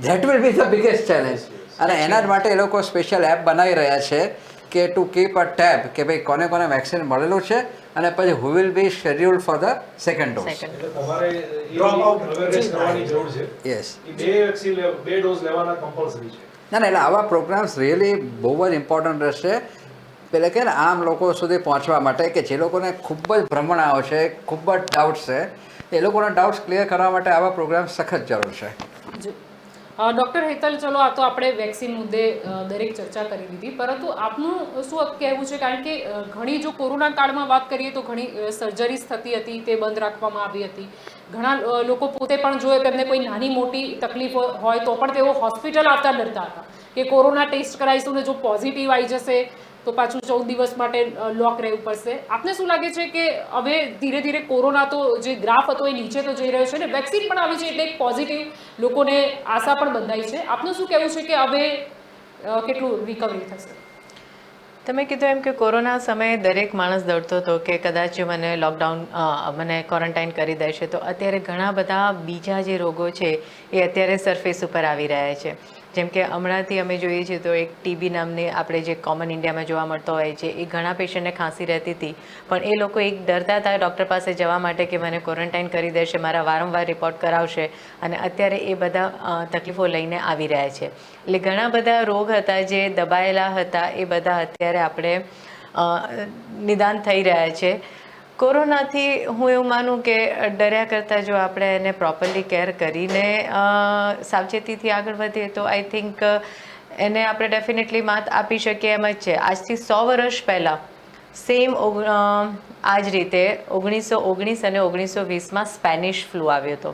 that will be the biggest challenge. અને એના જ માટે એ લોકો સ્પેશિયલ એપ બનાવી રહ્યા છે કે ટુ કીપ અ ટેબ કે ભાઈ કોને કોને વેક્સિન મળેલું છે અને પછી who will be scheduled for the second dose. એટલે તમારે અવેરનેસ કરવાની જરૂર છે. યસ, બે ડોઝ લેવાના કમ્પલસરી છે. ના, એટલે આવા પ્રોગ્રામ્સ રિયલી બહુ જ ઇમ્પોર્ટન્ટ રહેશે. પેલે કે ને આમ લોકો સુધી પહોંચવા માટે કે જે લોકોને ખૂબ જ ભ્રમણાઓ છે, ખૂબ જ ડાઉટ્સ છે, એ લોકોના ડાઉટ્સ ક્લિયર કરવા માટે આવા પ્રોગ્રામ સખત જરૂર છે. ડૉક્ટર હેતલ, ચલો આ તો આપણે વેક્સિન મુદ્દે દરેક ચર્ચા કરી દીધી, પરંતુ આપનું શું કહેવું છે? કારણ કે ઘણી જો કોરોના કાળમાં વાત કરીએ તો ઘણી સર્જરીઝ થતી હતી, તે બંધ રાખવામાં આવી હતી. ઘણા લોકો પોતે પણ જો તેમને કોઈ નાની મોટી તકલીફ હોય તો પણ તેઓ હોસ્પિટલ આવતા ડરતા હતા કે કોરોના ટેસ્ટ કરાવીશું ને જો પોઝિટિવ આવી જશે તો પાછું 14 દિવસ માટે લોક રહેવું પડશે. આપને શું લાગે છે કે હવે ધીરે ધીરે કોરોના તો જે ગ્રાફ હતો એ નીચે તો જઈ રહ્યો છે ને વેક્સિન પણ આવી છે એટલે એક પોઝિટિવ લોકોને આશા પણ બંધાઈ છે. આપનું શું કહેવું છે કે હવે કેટલું રિકવરી થશે? તમે કીધું એમ કે કોરોના સમયે દરેક માણસ દોડતો હતો કે કદાચ મને લોકડાઉન મને ક્વોરન્ટાઇન કરી દેશે, તો અત્યારે ઘણા બધા બીજા જે રોગો છે એ અત્યારે સરફેસ ઉપર આવી રહ્યા છે. જેમ કે હમણાંથી અમે જોઈએ છીએ તો એક ટીબી નામની આપણે જે કોમન ઇન્ડિયામાં જોવા મળતો હોય છે, એ ઘણા પેશન્ટને ખાંસી રહેતી હતી, પણ એ લોકો એક ડરતા હતા ડૉક્ટર પાસે જવા માટે કે મને ક્વોરન્ટાઇન કરી દેશે, મારા વારંવાર રિપોર્ટ કરાવશે, અને અત્યારે એ બધા તકલીફો લઈને આવી રહ્યા છે. એટલે ઘણા બધા રોગ હતા જે દબાયેલા હતા એ બધા અત્યારે આપણે નિદાન થઈ રહ્યા છે. કોરોનાથી હું એવું માનું કે ડર્યા કરતાં જો આપણે એને પ્રોપરલી કેર કરીને સાવચેતીથી આગળ વધીએ તો આઈ થિંક એને આપણે ડેફિનેટલી માત આપી શકીએ એમ જ છે. આજથી 100 વર્ષ પહેલાં સેમ આ જ રીતે 1919 અને 1920માં સ્પેનિશ ફ્લૂ આવ્યો હતો.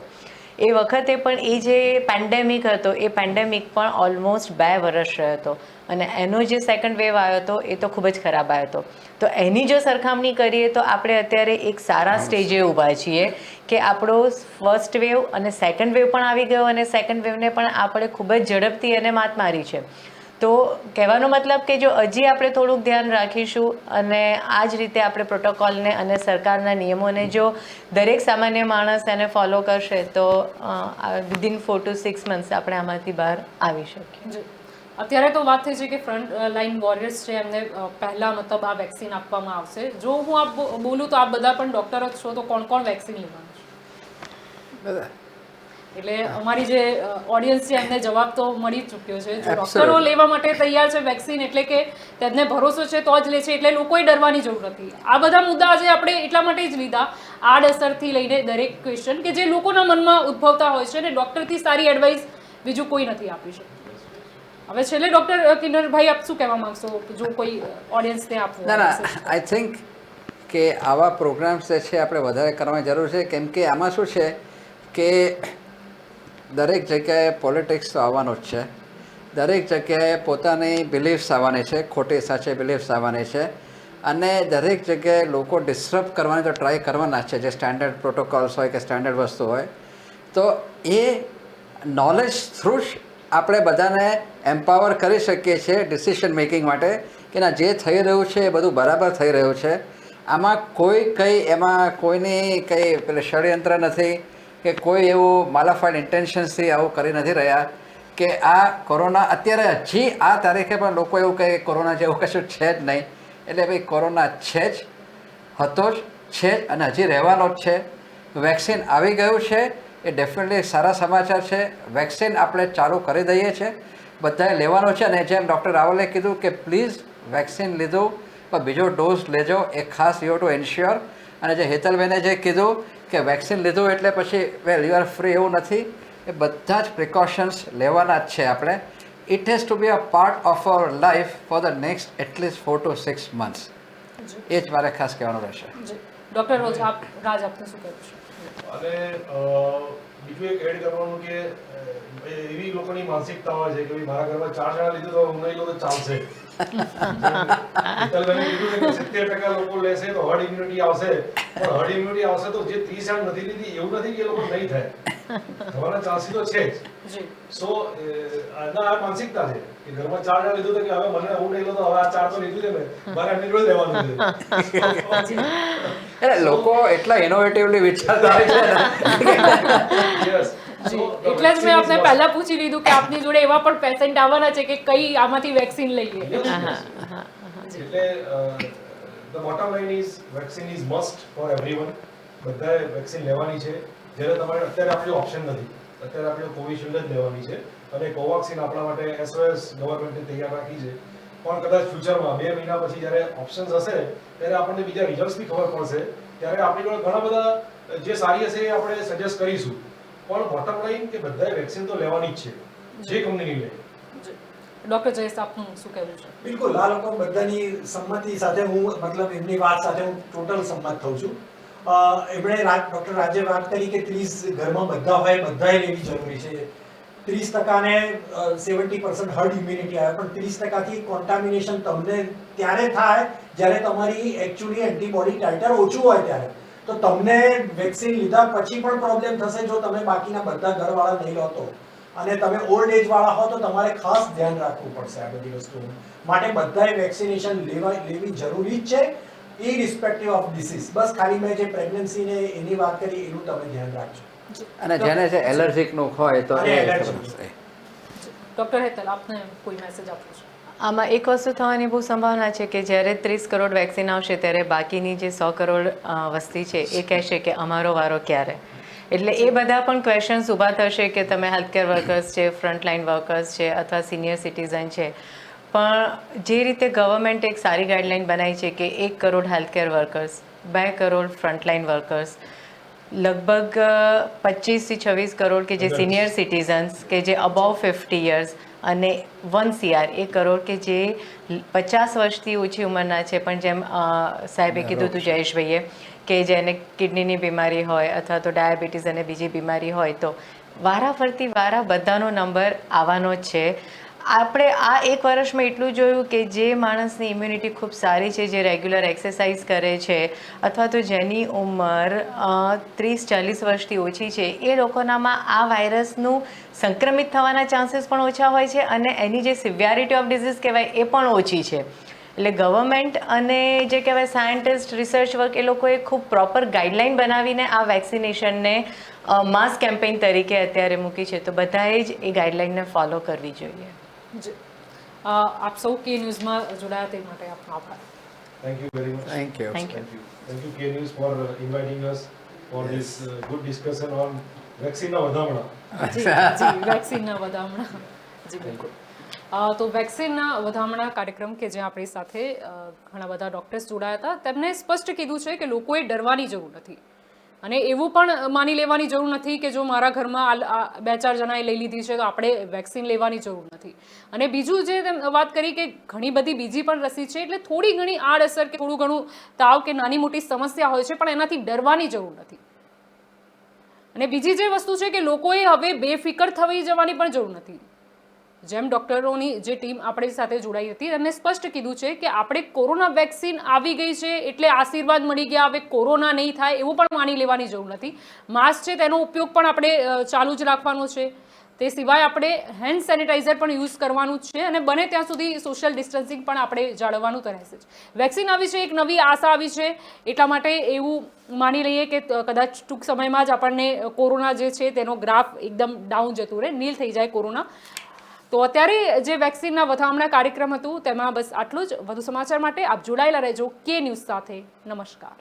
એ વખતે પણ એ જે પેન્ડેમિક હતો એ પેન્ડેમિક પણ ઓલમોસ્ટ 2 વર્ષ રહ્યો હતો અને એનો જે સેકન્ડ વેવ આવ્યો હતો એ તો ખૂબ જ ખરાબ આવ્યો હતો. તો એની જો સરખામણી કરીએ તો આપણે અત્યારે એક સારા સ્ટેજે ઊભા છીએ કે આપણો ફર્સ્ટ વેવ અને સેકન્ડ વેવ પણ આવી ગયો અને સેકન્ડ વેવને પણ આપણે ખૂબ જ ઝડપથી એને માત મારી છે. તો કહેવાનો મતલબ કે જો હજી આપણે થોડુંક ધ્યાન રાખીશું અને આ જ રીતે આપણે પ્રોટોકોલને અને સરકારના નિયમોને જો દરેક સામાન્ય માણસ એને ફોલો કરશે તો વિધિન 4 to 6 months આપણે આમાંથી બહાર આવી શકીએ. અત્યારે તો વાત થઈ છે કે ફ્રન્ટ લાઇન વોરિયર્સ છે એમને પહેલા મતલબ આ વેક્સિન આપવામાં આવશે. જો હું આપ બોલું તો આપ બધા પણ ડૉક્ટર જ છો, તો કોણ કોણ વેક્સિન લેવાનું છે? બધા એટલે અમારી જે ઓડિયન્સ છે એમને જવાબ તો મળી જ ચૂક્યો છે. જો ડૉક્ટરો લેવા માટે તૈયાર છે વેક્સિન એટલે કે તેમને ભરોસો છે તો જ લે છે, એટલે લોકોએ ડરવાની જરૂર નથી. આ બધા મુદ્દા આજે આપણે એટલા માટે જ લીધા, આડઅસરથી લઈને દરેક ક્વેશ્ચન કે જે લોકોના મનમાં ઉદ્ભવતા હોય છે અને ડૉક્ટરથી સારી એડવાઇસ બીજું કોઈ નથી આપી શકતું. હવે છેલ્લે ડૉક્ટર કિન્નરભાઈ આપ શું કહેવા માંગશો જો કોઈ ઓડિયન્સને આપવું? ના આઈ થિંક કે આવા પ્રોગ્રામ્સ જે છે આપણે વધારે કરવાની જરૂર છે. કેમ કે આમાં શું છે કે દરેક જગ્યાએ પોલિટિક્સ તો આવવાનું જ છે, દરેક જગ્યાએ પોતાની બિલીફ્સ આવવાની છે, ખોટી સાચી બિલીફ્સ આવવાની છે અને દરેક જગ્યાએ લોકો ડિસ્ટર્બ કરવાની તો ટ્રાય કરવાના છે. જે સ્ટેન્ડર્ડ પ્રોટોકોલ્સ હોય કે સ્ટેન્ડર્ડ વસ્તુ હોય તો એ નોલેજ થ્રુ જ આપણે બધાને એમ્પાવર કરી શકીએ છીએ ડિસિશન મેકિંગ માટે કે ના જે થઈ રહ્યું છે એ બધું બરાબર થઈ રહ્યું છે. આમાં કોઈ કંઈ એમાં કોઈની કંઈ પેલું ષડયંત્ર નથી કે કોઈ એવું માલાફાઇડ ઇન્ટેન્શન્સથી આવું કરી નથી રહ્યા કે આ કોરોના અત્યારે હજી આ તારીખે પણ લોકો એવું કહે કે કોરોના જેવું કશું છે જ નહીં. એટલે ભાઈ કોરોના છે જ, હતો જ, છે જ અને હજી રહેવાનો જ છે. વેક્સિન આવી ગયું છે એ ડેફિનેટલી સારા સમાચાર છે. વેક્સિન આપણે ચાલુ કરી દઈએ છીએ, બધાએ લેવાનો છે અને જેમ ડૉક્ટર રાવલે કીધું કે પ્લીઝ વેક્સિન લીધું પણ બીજો ડોઝ લેજો, એ ખાસ યુ ટુ એન્શ્યોર. અને જે હેતલબેને જે કીધું કે વેક્સિન લીધું એટલે પછી વેલ યુ આર ફ્રી, એવું નથી. એ બધા જ પ્રિકોશન્સ લેવાના જ છે આપણે. It has to be a part of our life for the next at least 4 to 6 months. એ જ મારે ખાસ કહેવાનું રહેશે. ડૉક્ટર રાજ આપનું શું કહેવું છે? અને બીજું એક એડ કરવાનું કે એવી લોકોની માનસિકતા હોય છે કે ભાઈ મારા ઘરમાં 4 જણા લીધું તો હું નહીં લઉં તો ચાલશે. કીધું કે 70% લોકો લેશે તો હર્ડ ઇમ્યુનિટી આવશે, પણ હર્ડ ઇમ્યુનિટી આવશે તો જે 30 જણ નથી લીધી એવું નથી કે એ લોકો નહીં થાય, થવાના ચાન્સીસ તો છે જ. સો આ માનસિકતા છે કે ઘરમાં 4 જણા લીધું તો કે હવે મને હું નહીં લઉં તો હવે આ 4 તો લીધું છે મેં, મારે એમની જોડે લેવાનું છે. એટલે લોકો એટલા ઇનોવેટિવલી વિચારતા હોય છે ને. એટલે જ મેં આપને પહેલા પૂછી લીધું કે આપની જોડે એવા પણ પેશન્ટ આવવાના છે કે કઈ આમાંથી વેક્સિન લઈએ. એટલે the bottom line is vaccine is must for everyone. બધાએ વેક્સિન લેવાની છે. જ્યારે તમારે અત્યારે આપણી ઓપ્શન નથી, અત્યારે આપણે કોવિશિલ્ડ જ લેવાની છે અને કોવેક્સિન આપણા માટે એસઓએસ ગવર્મેન્ટે તૈયાર રાખી છે. પણ કદાચ ફ્યુચરમાં 2 મહિના પછી જ્યારે ઓપ્શન્સ હશે ત્યારે આપણને બીજા રિઝલ્ટ્સ બી ખબર પડશે, ત્યારે આપણી જોડે ઘણા બધા જે સારી હશે એ આપણે સજેસ્ટ કરીશું. પણ બોટમ લાઈન કે બધાએ વેક્સિન તો લેવાની જ છે, જે કંપનીની લે. ડૉક્ટર જયેશ આપનું શું કહેવું છે? બિલકુલ, આ લોકો બધાની સંમતિ સાથે હું મતલબ એમની વાત સાથે હું ટોટલ સંમત થઉં છું. એમણે ડૉક્ટર રાજે વાત કરી કે 30 ઘરમાં બધા હોય બધાએ લેવી જરૂરી છે. 30% ને 70% હર્ડ ઇમ્યુનિટી આવે, પણ 30%થી કોન્ટામિનેશન તમને ત્યારે થાય જ્યારે તમારી એકચ્યુઅલી એન્ટીબોડી ટાઇટર ઓછું હોય ત્યારે. તો તમને વેક્સિન લીધા પછી પણ પ્રોબ્લેમ થશે જો તમે બાકીના બધા ઘરવાળા નહીં લો તો. અને તમે ઓલ્ડ એજ વાળા હો તો તમારે ખાસ ધ્યાન રાખવું પડશે આ બધી વસ્તુનું. માટે બધાએ વેક્સિનેશન લેવી જરૂરી જ છે, ઇરરિસ્પેક્ટિવ ઓફ ડિસીઝ. બસ ખાલી મેં જે પ્રેગ્નન્સી ને એની વાત કરી એનું તમે ધ્યાન રાખજો. અને જેને જે એલર્જીકનું હોય તો એ ડૉક્ટર હેતલ આપને કોઈ મેસેજ આપવો છે? આમાં એક વસ્તુ થવાની બહુ સંભાવના છે કે જ્યારે 30 કરોડ વેક્સિન આવશે ત્યારે બાકીની જે 100 કરોડ વસ્તી છે એ કહેશે કે અમારો વારો ક્યારે. એટલે એ બધા પણ ક્વેશ્ચન્સ ઊભા થશે કે તમે હેલ્થકેર વર્કર્સ છે, ફ્રન્ટલાઇન વર્કર્સ છે અથવા સિનિયર સિટીઝન છે, પણ જે રીતે ગવર્મેન્ટ એક સારી ગાઈડલાઈન બનાવી છે કે 1 crore healthcare workers, 2 crore frontline workers, લગભગ 25 થી 26 કરોડ કે જે સિનિયર સિટીઝન્સ કે જે અબાઉ 50 યર્સ, અને 1 CR 1 કરોડ કે જે 50 વર્ષથી ઓછી ઉંમરના છે પણ જેમ સાહેબે કીધું હતું જયેશભાઈએ કે જેને કિડનીની બીમારી હોય અથવા તો ડાયાબિટીસ અને બીજી બીમારી હોય તો વારાફરતી બધાનો નંબર આવવાનો જ છે. આપણે આ 1 વર્ષમાં એટલું જોયું કે જે માણસની ઇમ્યુનિટી ખૂબ સારી છે, જે રેગ્યુલર એક્સરસાઇઝ કરે છે અથવા તો જેની ઉંમર 30-40 વર્ષથી ઓછી છે, એ લોકોનામાં આ વાયરસનું સંક્રમિત થવાના ચાન્સીસ પણ ઓછા હોય છે અને એની જે સિવિયારિટી ઓફ ડિઝીઝ કહેવાય એ પણ ઓછી છે. એટલે ગવર્મેન્ટ અને જે કહેવાય સાયન્ટિસ્ટ, રિસર્ચ વર્ક, એ લોકોએ ખૂબ પ્રોપર ગાઈડલાઇન બનાવીને આ વેક્સિનેશનને માસ કેમ્પેઇન તરીકે અત્યારે મૂકી છે. તો બધાએ જ એ ગાઈડલાઇનને ફોલો કરવી જોઈએ. જી આપ સૌ કે ન્યૂઝમાં જોડાયા તે માટે આપનો આભાર. Thank you very much. Thank you. Thank you. Thank you K News for inviting us for this good discussion on vaccine ના વધામણા. જી વેક્સિનના વધામણા. જી બિલકુલ. તો વેક્સિનના વધામણા કાર્યક્રમ કે જે આપણી સાથે ઘણા બધા ડૉક્ટર્સ જોડાયા હતા, તેમણે સ્પષ્ટ કીધું છે કે લોકોએ ડરવાની જરૂર નથી અને એવું પણ માની લેવાની જરૂર નથી કે જો મારા ઘરમાં 2-4 જણાએ લઈ લીધી છે તો આપણે વેક્સિન લેવાની જરૂર નથી. અને બીજું જે વાત કરી કે ઘણી બધી બીજી પણ રસી છે, એટલે થોડી ઘણી આડઅસર કે થોડું ઘણું તાવ કે નાની મોટી સમસ્યા હોય છે પણ એનાથી ડરવાની જરૂર નથી. અને બીજી જે વસ્તુ છે કે લોકોએ હવે બેફિકર થઈ જવાની પણ જરૂર નથી. જેમ ડૉક્ટરોની જે ટીમ આપણી સાથે જોડાઈ હતી એમને સ્પષ્ટ કીધું છે કે આપણે કોરોના વેક્સિન આવી ગઈ છે એટલે આશીર્વાદ મળી ગયા, હવે કોરોના નહીં થાય એવું પણ માની લેવાની જરૂર નથી. માસ્ક છે તેનો ઉપયોગ પણ આપણે ચાલુ જ રાખવાનો છે. તે સિવાય આપણે હેન્ડ સેનિટાઈઝર પણ યુઝ કરવાનું જ છે અને બને ત્યાં સુધી સોશિયલ ડિસ્ટન્સિંગ પણ આપણે જાળવવાનું તો રહેશે જ. વેક્સિન આવી છે, એક નવી આશા આવી છે, એટલા માટે એવું માની લઈએ કે કદાચ ટૂંક સમયમાં જ આપણને કોરોના જે છે તેનો ગ્રાફ એકદમ ડાઉન જતું રહે, નીલ થઈ જાય કોરોના. તો અત્યારે જે વેક્સિનના વધામણા કાર્યક્રમ હતું તેમાં બસ આટલું જ. વધુ સમાચાર માટે આપ જોડાયેલા રહેજો કે ન્યૂઝ સાથે. નમસ્કાર.